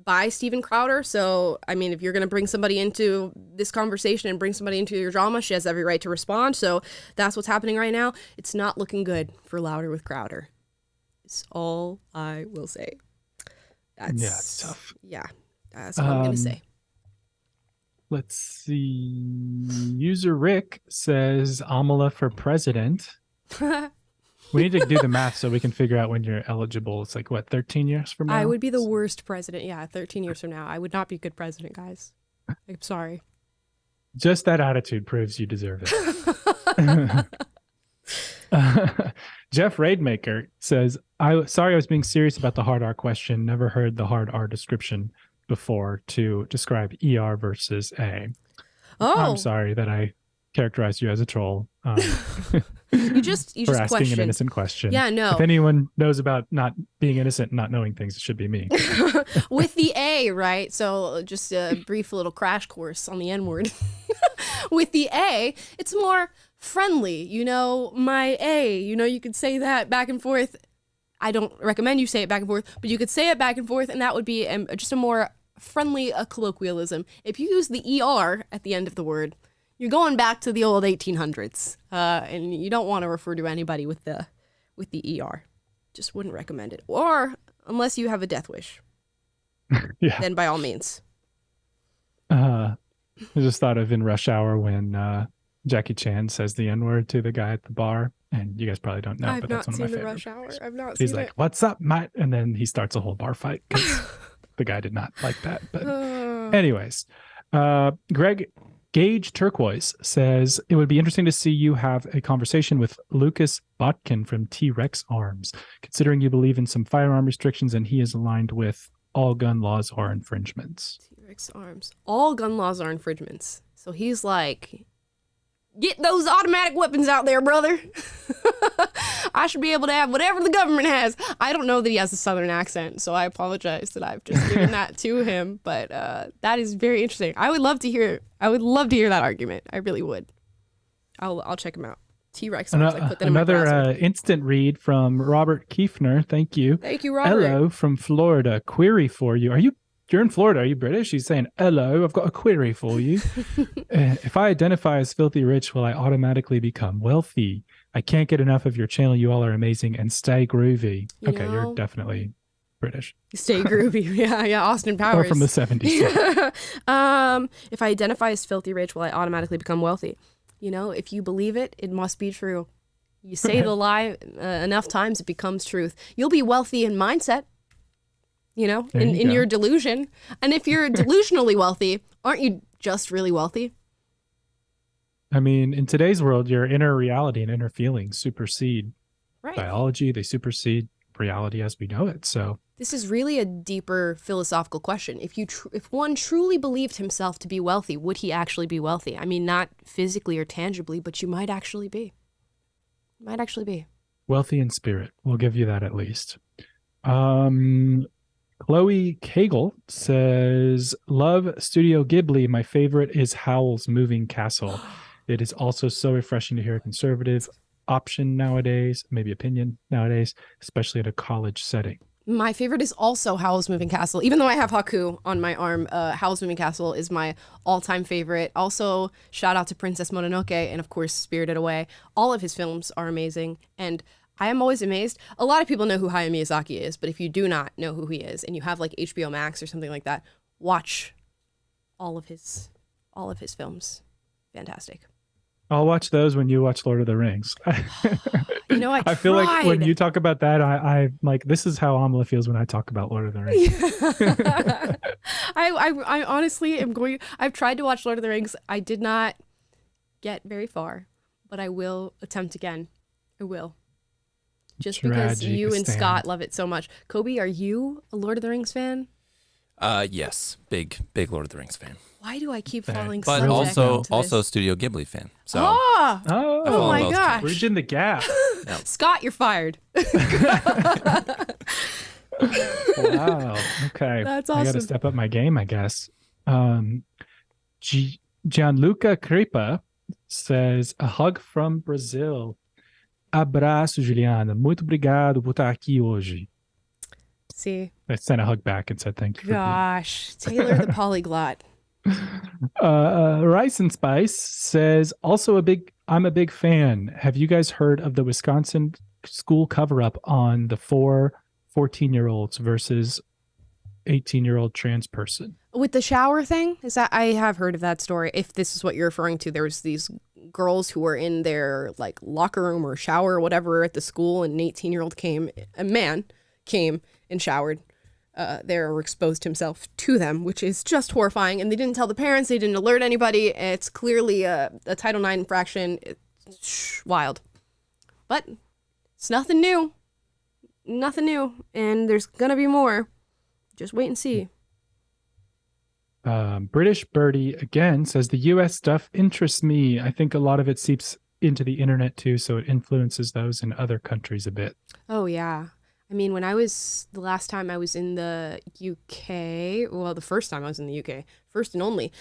by Steven Crowder. So, I mean, if you're going to bring somebody into this conversation and bring somebody into your drama, she has every right to respond. So that's what's happening right now. It's not looking good for Louder with Crowder. It's all I will say. It's tough. Yeah, that's what I'm going to say. Let's see. User Rick says Amala for president. We need to do the math so we can figure out when you're eligible. It's like, what, 13 years from now? I would be the worst president. Yeah, 13 years from now. I would not be a good president, guys. I'm sorry. Just that attitude proves you deserve it. Jeff Raidmaker says, sorry I was being serious about the hard R question. Never heard the hard R description before to describe ER versus A. Oh. I'm sorry that I characterized you as a troll. You just for asking an innocent question. Yeah, no. If anyone knows about not being innocent and not knowing things, it should be me. With the A, right? So just a brief little crash course on the N word. With the A, it's more friendly. You know, my A, you know, you could say that back and forth. I don't recommend you say it back and forth, but you could say it back and forth, and that would be just a more friendly colloquialism. If you use the ER at the end of the word, you're going back to the old 1800s, and you don't want to refer to anybody with the ER. Just wouldn't recommend it. Or unless you have a death wish, then by all means. I just thought of in Rush Hour when Jackie Chan says the N-word to the guy at the bar, and you guys probably don't know, I've but not that's one of my seen the favorite. Rush Hour. I've not He's seen like, it. "What's up, mate?" And then he starts a whole bar fight because the guy did not like that. But anyways, Greg Gage Turquoise says, it would be interesting to see you have a conversation with Lucas Botkin from T-Rex Arms, considering you believe in some firearm restrictions and he is aligned with all gun laws or infringements. T-Rex Arms. All gun laws are infringements. So he's like, get those automatic weapons out there, brother. I should be able to have whatever the government has. I don't know that he has a Southern accent, so I apologize that I've just given that to him. But that is very interesting. I would love to hear that argument. I really would. I'll check him out. T-Rex Arms. I put that in my browser. Another instant read from Robert Kiefner. Thank you. Thank you, Robert. Hello from Florida. Query for you. You're in Florida. Are you British? He's saying, hello, I've got a query for you. If I identify as filthy rich, will I automatically become wealthy? I can't get enough of your channel. You all are amazing and stay groovy. You're definitely British. Stay groovy. Yeah. Austin Powers. Or from the 70s. If I identify as filthy rich, will I automatically become wealthy? You know, if you believe it, it must be true. You say the lie enough times, it becomes truth. You'll be wealthy in mindset. You know, in your delusion. And if you're delusionally wealthy, aren't you just really wealthy? I mean, in today's world, your inner reality and inner feelings supersede biology. They supersede reality as we know it. So this is really a deeper philosophical question. If one truly believed himself to be wealthy, would he actually be wealthy? I mean, not physically or tangibly, but you might actually be. Wealthy in spirit. We'll give you that at least. Chloe Cagle says, love Studio Ghibli. My favorite is Howl's Moving Castle. It is also so refreshing to hear a conservative option nowadays, maybe opinion nowadays, especially at a college setting. My favorite is also Howl's Moving Castle. Even though I have Haku on my arm, Howl's Moving Castle is my all-time favorite. Also, shout out to Princess Mononoke and, of course, Spirited Away. All of his films are amazing, and I am always amazed. A lot of people know who Hayao Miyazaki is, but if you do not know who he is and you have like HBO Max or something like that, watch all of his films. Fantastic. I'll watch those when you watch Lord of the Rings. You know, I feel like when you talk about that, I like, this is how Amala feels when I talk about Lord of the Rings. I honestly am I've tried to watch Lord of the Rings. I did not get very far. but I will attempt again. I will. Just because you and Scott love it so much. Kobe, are you a Lord of the Rings fan? Yes, big Lord of the Rings fan. Why do I keep falling but also Studio Ghibli fan. So oh my gosh. Bridging the gap. Yep. Scott, you're fired. Wow. Okay. That's awesome. I got to step up my game, I guess. Gianluca Crepa says, a hug from Brazil. Abraço, Juliana. Muito obrigado por estar aqui hoje. See? I sent a hug back and said thank you. Gosh, Taylor the polyglot. Rice and Spice says, also I'm a big fan. Have you guys heard of the Wisconsin school cover-up on the 14-year-olds versus 18-year-old trans person? With the shower thing? I have heard of that story. If this is what you're referring to, there was these girls who were in their like locker room or shower or whatever at the school, and an 18-year-old a man came and showered there or exposed himself to them, which is just horrifying. And they didn't tell the parents. They didn't alert anybody. It's clearly a Title IX infraction. It's wild. But it's nothing new. Nothing new. And there's going to be more. Just wait and see. British Birdie again says, the U.S. stuff interests me. I think a lot of it seeps into the internet too, so it influences those in other countries a bit. Oh, yeah. I mean, the last time I was in the UK, well, the first time I was in the UK, first and only,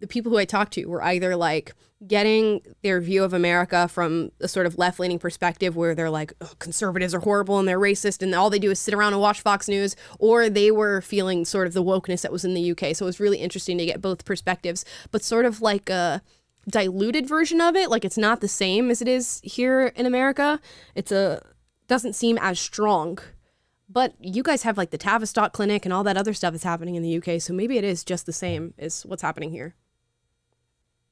the people who I talked to were either like getting their view of America from a sort of left-leaning perspective where they're like, oh, conservatives are horrible and they're racist and all they do is sit around and watch Fox News, or they were feeling sort of the wokeness that was in the UK. So it was really interesting to get both perspectives, but sort of like a diluted version of it. Like it's not the same as it is here in America. Doesn't seem as strong. But you guys have like the Tavistock Clinic and all that other stuff that's happening in the UK, so maybe it is just the same as what's happening here.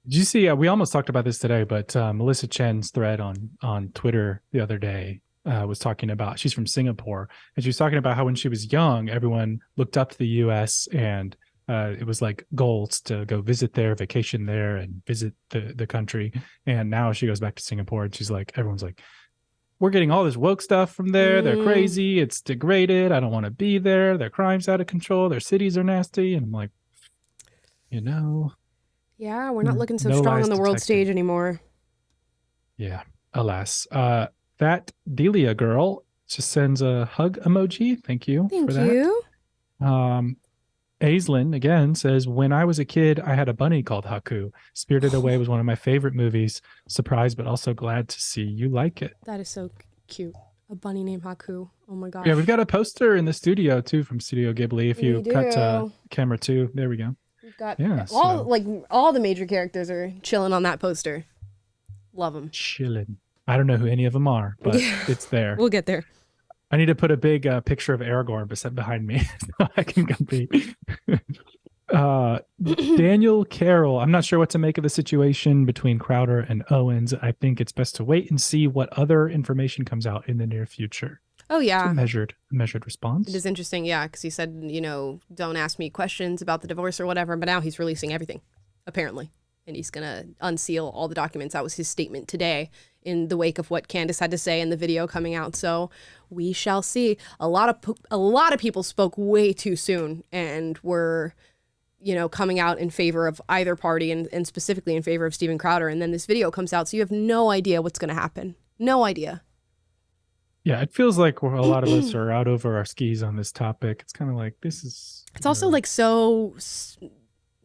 Did you see, we almost talked about this today, but Melissa Chen's thread on Twitter the other day was talking about, she's from Singapore, and she was talking about how when she was young, everyone looked up to the U.S. and it was like goals to go visit there, vacation there, and visit the country. And now she goes back to Singapore and she's like, everyone's like, we're getting all this woke stuff from there. They're crazy. It's degraded. I don't want to be there. Their crime's out of control. Their cities are nasty. And I'm like, yeah, we're not looking so strong on the world stage anymore. Yeah, alas. That Delia girl just sends a hug emoji. Thank you for that. Thank you. Aislinn again says, when I was a kid, I had a bunny called Haku. Spirited Away was one of my favorite movies. Surprised, but also glad to see you like it. That is so cute. A bunny named Haku. Oh my gosh. Yeah, we've got a poster in the studio too from Studio Ghibli. If you cut to camera 2, there we go. We've got all the major characters are chilling on that poster. Love them. Chilling. I don't know who any of them are, but it's there. We'll get there. I need to put a big picture of Aragorn behind me so I can compete. Daniel Carroll, I'm not sure what to make of the situation between Crowder and Owens. I think it's best to wait and see what other information comes out in the near future. Oh, yeah. It's a measured response. It is interesting, yeah, because he said, don't ask me questions about the divorce or whatever, but now he's releasing everything, apparently. And he's going to unseal all the documents. That was his statement today in the wake of what Candace had to say in the video coming out. So we shall see. A lot of people spoke way too soon and were, coming out in favor of either party and specifically in favor of Steven Crowder. And then this video comes out, so you have no idea what's going to happen. No idea. Yeah, it feels like a lot of us are out over our skis on this topic. It's kind of like It's also like so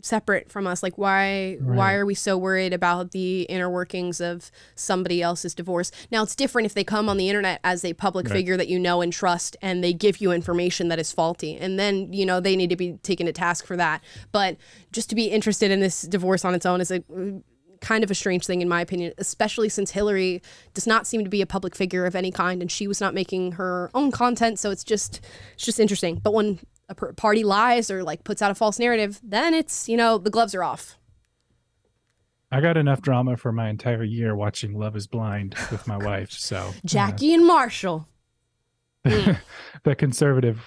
separate from us. Like why are we so worried about the inner workings of somebody else's divorce? Now it's different if they come on the internet as a public figure that you know and trust, and they give you information that is faulty, and then they need to be taken to task for that. But just to be interested in this divorce on its own is a kind of a strange thing in my opinion, especially since Hillary does not seem to be a public figure of any kind, and she was not making her own content. So it's just interesting. But when a party lies or like puts out a false narrative, then it's, the gloves are off. I got enough drama for my entire year watching Love is Blind with my wife. So Jackie and Marshall. The conservative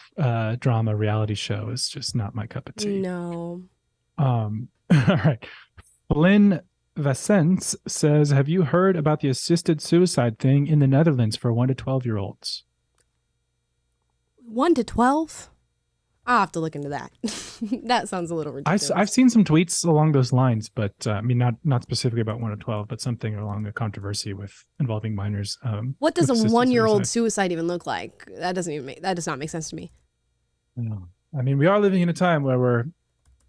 drama reality show is just not my cup of tea. No. All right. Flynn Vassens says, have you heard about the assisted suicide thing in the Netherlands for 1 to 12-year-olds? 1 to 12? I'll have to look into that. That sounds a little ridiculous. I've seen some tweets along those lines, but I mean, not specifically about 1 to 12, but something along a controversy with involving minors. What does a with assisted 1-year-old suicide even look like? That does not make sense to me. No. I mean, we are living in a time where we're,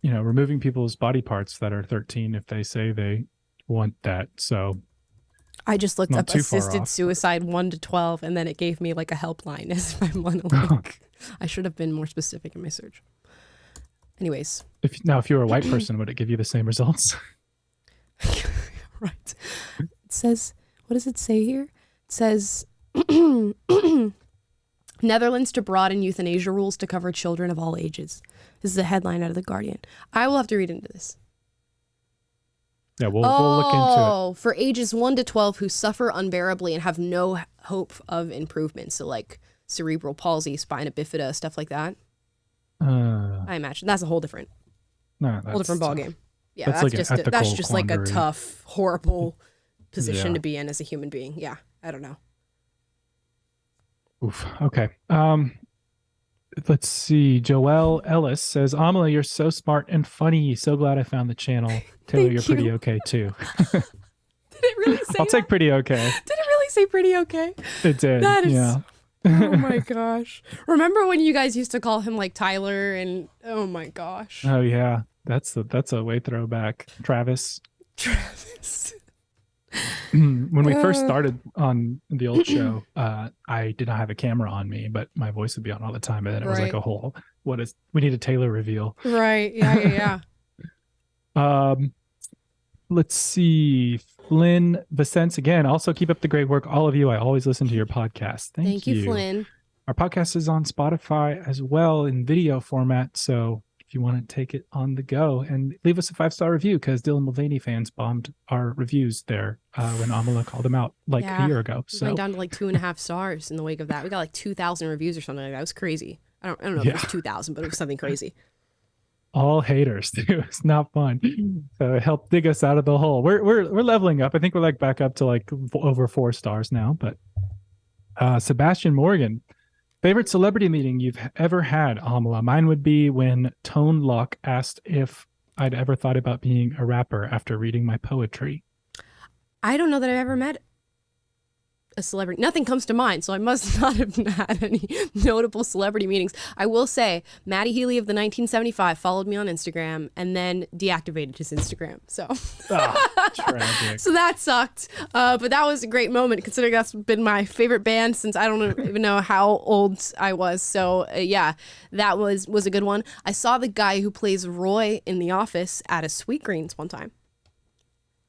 removing people's body parts that are 13 if they say they want that. So I just looked not up too far assisted off, suicide 1 to 12, and then it gave me like a helpline as if I want to like. I should have been more specific in my search. Anyways. If you were a white person, would it give you the same results? Right. It says, what does it say here? It says, Netherlands to broaden euthanasia rules to cover children of all ages. This is a headline out of The Guardian. I will have to read into this. Yeah, we'll look into it. Oh, for ages 1 to 12 who suffer unbearably and have no hope of improvement. So like cerebral palsy, spina bifida, stuff like that. I imagine that's a whole different ballgame. Yeah, that's just like a tough, horrible position to be in as a human being. Yeah, I don't know. Oof. Okay. Let's see. Joelle Ellis says, Amala, you're so smart and funny. So glad I found the channel. Taylor, you're pretty okay too. Did it really say I'll take pretty okay. Did it really say pretty okay? It did. That is, yeah. Oh my gosh. Remember when you guys used to call him like Tyler and oh my gosh. Oh yeah. That's a way throwback. Travis. When we first started on the old show, I did not have a camera on me, but my voice would be on all the time. And then it was like a whole, we need a Taylor reveal. Right. Yeah. Let's see. Flynn Vicente again. Also keep up the great work. All of you. I always listen to your podcast. Thank you, Flynn. Our podcast is on Spotify as well in video format. So if you want to take it on the go, and leave us a 5-star review, because Dylan Mulvaney fans bombed our reviews there when Amala called them out a year ago. So we went down to like 2.5 stars in the wake of that. We got like 2,000 reviews or something like that. It was crazy. I don't know if it was 2,000, but it was something crazy. All haters, too. It's not fun. So it helped dig us out of the hole. We're leveling up. I think we're like back up to like over 4 stars now. But Sebastian Morgan, favorite celebrity meeting you've ever had, Amala? Mine would be when Tone Lock asked if I'd ever thought about being a rapper after reading my poetry. I don't know that I've ever met a celebrity. Nothing comes to mind, so I must not have had any notable celebrity meetings. I will say Maddie Healy of the 1975 followed me on Instagram and then deactivated his Instagram. So tragic. So that sucked. But that was a great moment, considering that's been my favorite band since I don't even know how old I was. So yeah, that was a good one. I saw the guy who plays Roy in The Office at a Sweetgreens one time,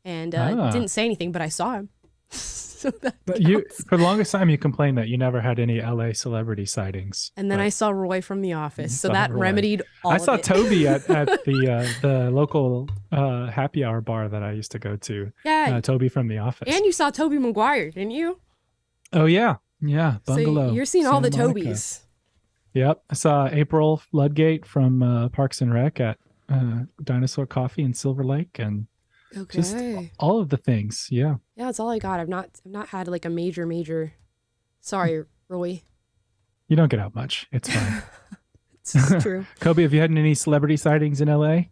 and didn't say anything, but I saw him. So but you, for the longest time, you complained that you never had any LA celebrity sightings. And then I saw Roy from The Office, so that remedied all of it. I saw Toby at the local happy hour bar that I used to go to. Yeah, Toby from The Office. And you saw Toby Maguire, didn't you? Oh yeah, Bungalow. So you're seeing all the Santa Monica. Tobys. Yep, I saw April Ludgate from Parks and Rec at Dinosaur Coffee in Silver Lake, and just all of the things. Yeah, that's all I got. I've not had like a major. Sorry, Roy. You don't get out much. It's fine. It's true. Kobe, have you had any celebrity sightings in LA?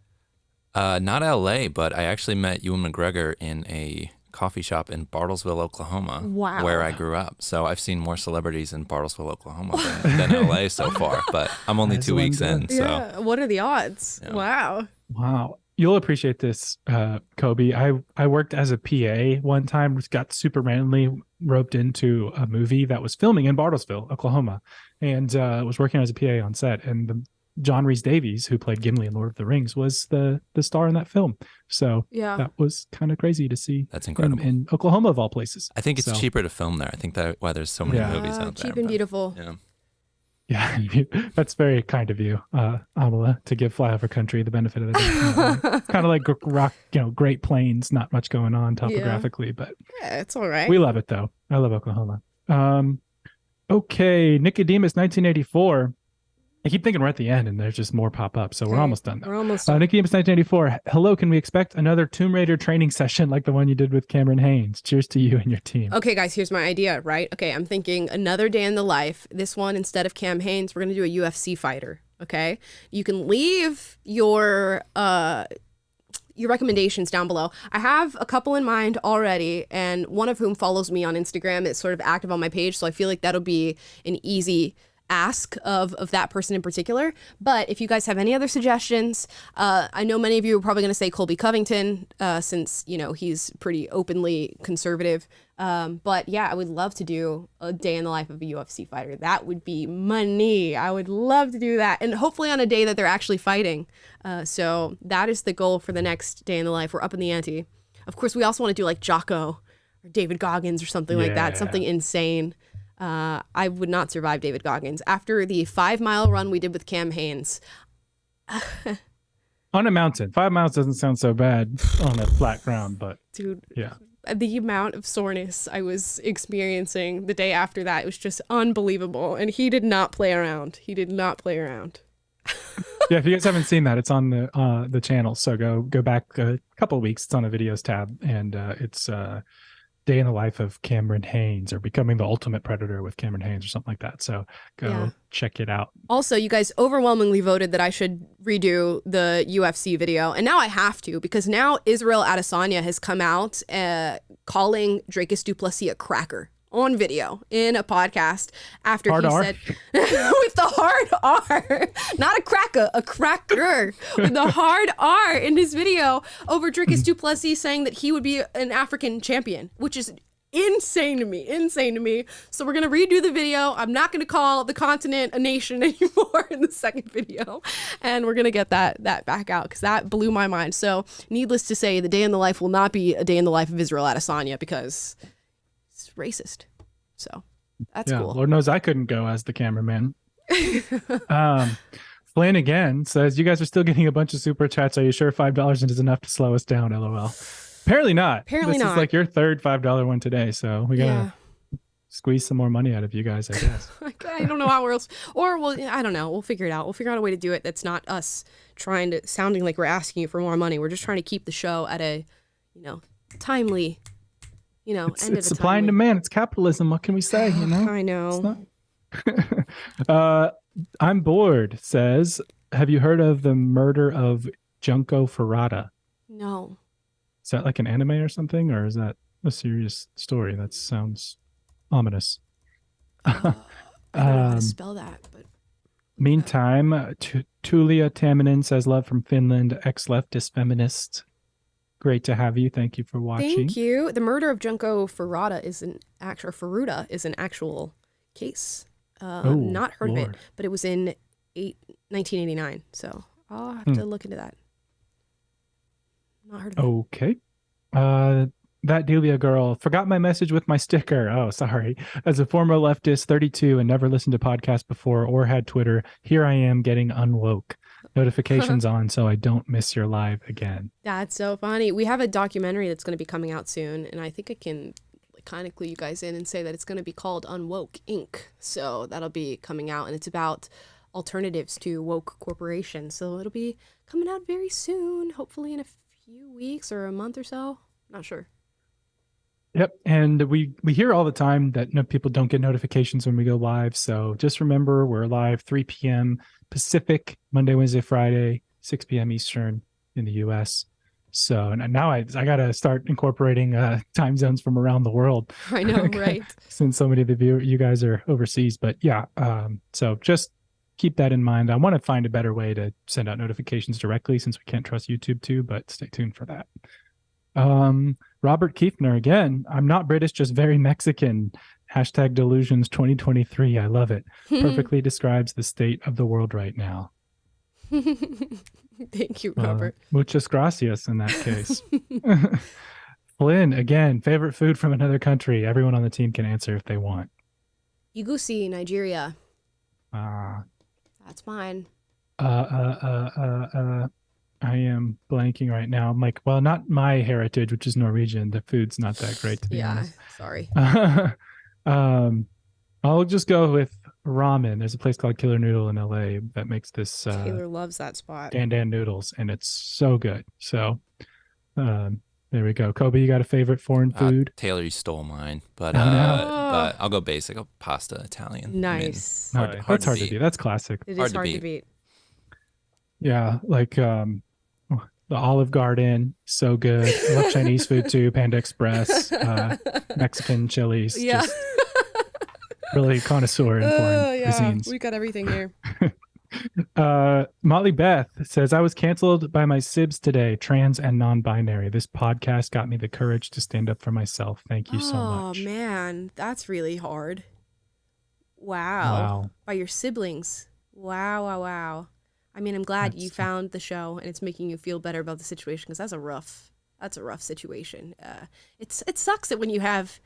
Not LA, but I actually met Ewan McGregor in a coffee shop in Bartlesville, Oklahoma, where I grew up. So I've seen more celebrities in Bartlesville, Oklahoma than LA so far, but I'm only 2 weeks in. So yeah. What are the odds? Yeah. Wow. You'll appreciate this, Kobe. I worked as a PA one time, got super randomly roped into a movie that was filming in Bartlesville, Oklahoma, and was working as a PA on set. And John Rhys Davies, who played Gimli in Lord of the Rings, was the star in that film. So that was kind of crazy to see. That's incredible. In Oklahoma, of all places. I think it's cheaper to film there. I think that's why there's so many movies out there. Cheap and beautiful. Yeah, that's very kind of you, Amala, to give Flyover Country the benefit of the doubt. It's kind of like rock, Great Plains, not much going on topographically, but it's all right. We love it though. I love Oklahoma. Okay, Nicodemus, 1984. I keep thinking we're at the end and there's just more pop up. So we're almost done. Though. We're almost done. Nikki Amos 1984. Hello, can we expect another Tomb Raider training session like the one you did with Cameron Haynes? Cheers to you and your team. Okay, guys, here's my idea, right? Okay, I'm thinking another day in the life. This one, instead of Cam Haynes, we're going to do a UFC fighter, okay? You can leave your recommendations down below. I have a couple in mind already, and one of whom follows me on Instagram. It's sort of active on my page, so I feel like that'll be an easy ask of that person in particular. But if you guys have any other suggestions, I know many of you are probably going to say Colby Covington, since, you know, he's pretty openly conservative. But yeah, I would love to do a day in the life of a UFC fighter. That would be money. I would love to do that. And hopefully on a day that they're actually fighting. So that is the goal for the next day in the life. We're up in the ante. Of course, we also want to do like Jocko or David Goggins or something like that. Something insane. I would not survive David Goggins. After the 5-mile run we did with Cam Haynes. On a mountain. 5 miles doesn't sound so bad on a flat ground, but dude, yeah. The amount of soreness I was experiencing the day after that, it was just unbelievable. And he did not play around. He did not play around. Yeah, if you guys haven't seen that, it's on the channel. So go back a couple of weeks. It's on the videos tab, and it's Day in the Life of Cameron Haynes, or Becoming the Ultimate Predator with Cameron Haynes, or something like that. So go check it out. Also, you guys overwhelmingly voted that I should redo the UFC video, and now I have to, because now Israel Adesanya has come out calling Dracus du Plessis a cracker on video in a podcast after hard he R? said with the hard R, not a cracker, a cracker with the hard R in his video over Dracus du Plessis saying that he would be an African champion, which is insane to me. So we're gonna redo the video. I'm not gonna call the continent a nation anymore in the second video, and we're gonna get that back out, because that blew my mind. So needless to say, the day in the life will not be a day in the life of Israel Adesanya, because it's racist. So that's cool. Lord knows I couldn't go as the cameraman. Flynn again says, you guys are still getting a bunch of super chats. Are you sure $5 is enough to slow us down? LOL. Apparently not. This is like your third $5 one today. So we gotta squeeze some more money out of you guys, I guess. I don't know how else, or I don't know. We'll figure it out. We'll figure out a way to do it that's not us sounding like we're asking you for more money. We're just trying to keep the show at a, timely, it's supply and demand. It's capitalism. What can we say? I know. I'm bored says, have you heard of the murder of Junko Ferrata? No. Is that like an anime or something, or is that a serious story? That sounds ominous. I don't know how to spell that, but meantime, Tulia Taminen says, love from Finland, ex-leftist feminist. Great to have you. Thank you for watching. Thank you. The murder of Junko Ferrata is an actual case. Not heard of it, but it was in 1989. So I'll have to look into that. Not heard of it. Okay. That Delia girl forgot my message with my sticker. Oh, sorry. As a former leftist, 32, and never listened to podcasts before or had Twitter, here I am getting unwoke. Notifications on so I don't miss your live again. That's so funny. We have a documentary that's going to be coming out soon, and I think I can kind of clue you guys in and say that it's going to be called Unwoke Inc. So that'll be coming out, and it's about alternatives to woke corporations. So it'll be coming out very soon, hopefully in a few weeks or a month or so. Not sure. Yep, and we hear all the time that people don't get notifications when we go live. So just remember, we're live 3 p.m. Pacific, Monday, Wednesday, Friday, 6 p.m. Eastern in the U.S. So now I got to start incorporating time zones from around the world. I know, right? Since so many of you guys are overseas. But yeah, so just keep that in mind. I want to find a better way to send out notifications directly, since we can't trust YouTube too, but stay tuned for that. Robert Kiefner again. I'm not British, just very Mexican. Hashtag delusions 2023. I love it. Perfectly describes the state of the world right now. Thank you, Robert. Muchas gracias in that case. Flynn, again, favorite food from another country. Everyone on the team can answer if they want. Egusi, Nigeria. That's mine. I am blanking right now. I'm like, well, not my heritage, which is Norwegian. The food's not that great, to be honest. Sorry. I'll just go with ramen. There's a place called Killer Noodle in LA that makes this Taylor loves that spot. Dan noodles, and it's so good. So there we go. Kobe, you got a favorite foreign food? Taylor, you stole mine, but Oh, no. but I'll go basic. I'll pasta Italian. Nice. All right, that's hard to do. That's classic. It is hard to beat. Yeah, like the Olive Garden, so good. I love Chinese food too. Panda Express, Mexican chilies. Yeah. Just really connoisseur in foreign cuisines. We got everything here. Motley Beth says, I was canceled by my sibs today, trans and non-binary. This podcast got me the courage to stand up for myself. Thank you so much. Oh man, that's really hard. Wow. By your siblings. Wow. I mean, I'm glad you found the show and it's making you feel better about the situation, because that's a rough situation. It sucks that when you have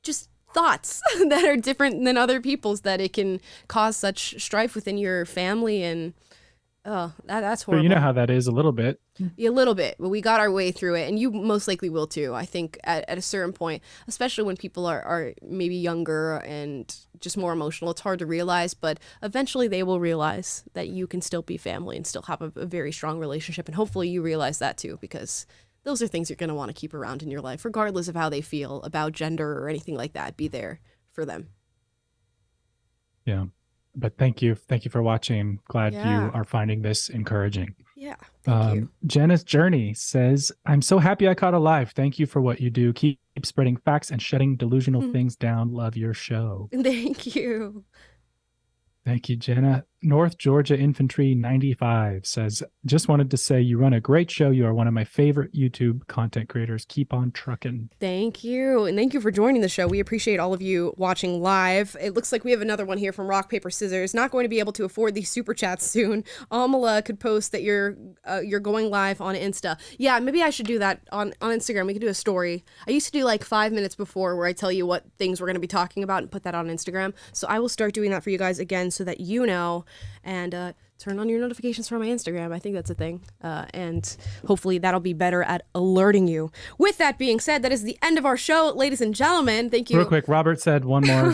just thoughts that are different than other people's, that it can cause such strife within your family, and that's horrible. But you know how that is a little bit. A little bit, but we got our way through it, and you most likely will too. I think at a certain point, especially when people are maybe younger and just more emotional, it's hard to realize, but eventually they will realize that you can still be family and still have a very strong relationship, and hopefully you realize that too, because those are things you're going to want to keep around in your life, regardless of how they feel about gender or anything like that. Be there for them. Yeah. But thank you for watching. Glad you are finding this encouraging. Yeah. Thank you. Jenna's Journey says, I'm so happy I caught alive. Thank you for what you do. Keep spreading facts and shutting delusional things down. Love your show. Thank you. Thank you, Jenna. North Georgia Infantry 95 says, just wanted to say you run a great show. You are one of my favorite YouTube content creators. Keep on trucking. Thank you. And thank you for joining the show. We appreciate all of you watching live. It looks like we have another one here from Rock, Paper, Scissors. Not going to be able to afford these super chats soon. Amala could post that you're going live on Insta. Yeah, maybe I should do that on Instagram. We could do a story. I used to do like 5 minutes before where I tell you what things we're going to be talking about and put that on Instagram. So I will start doing that for you guys again so that you know. And turn on your notifications for my Instagram. I think that's a thing. And hopefully that'll be better at alerting you. With that being said, that is the end of our show, ladies and gentlemen. Thank you. Real quick, Robert said one more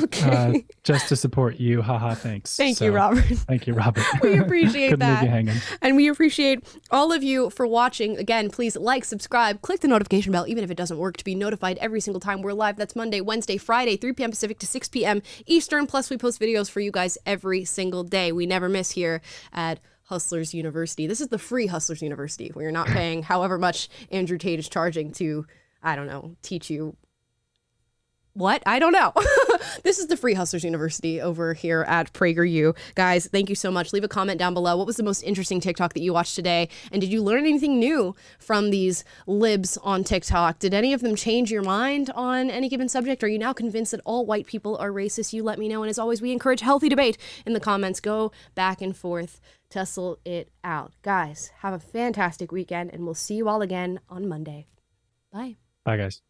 just to support you. Haha, thanks. Thank you, Robert. Thank you, Robert. We appreciate Couldn't that. leave you hanging. And we appreciate all of you for watching. Again, please like, subscribe, click the notification bell, even if it doesn't work, to be notified every single time we're live. That's Monday, Wednesday, Friday, 3 p.m. Pacific to 6 p.m. Eastern. Plus, we post videos for you guys every single day. We never miss here at Hustlers University. This is the free Hustlers University, where you're not paying however much Andrew Tate is charging to, I don't know, teach you what? I don't know. This is the free Hustlers University over here at PragerU. Guys, thank you so much. Leave a comment down below. What was the most interesting TikTok that you watched today? And did you learn anything new from these libs on TikTok? Did any of them change your mind on any given subject? Are you now convinced that all white people are racist? You let me know. And as always, we encourage healthy debate in the comments. Go back and forth. Tussle it out. Guys, have a fantastic weekend, and we'll see you all again on Monday. Bye. Bye, guys.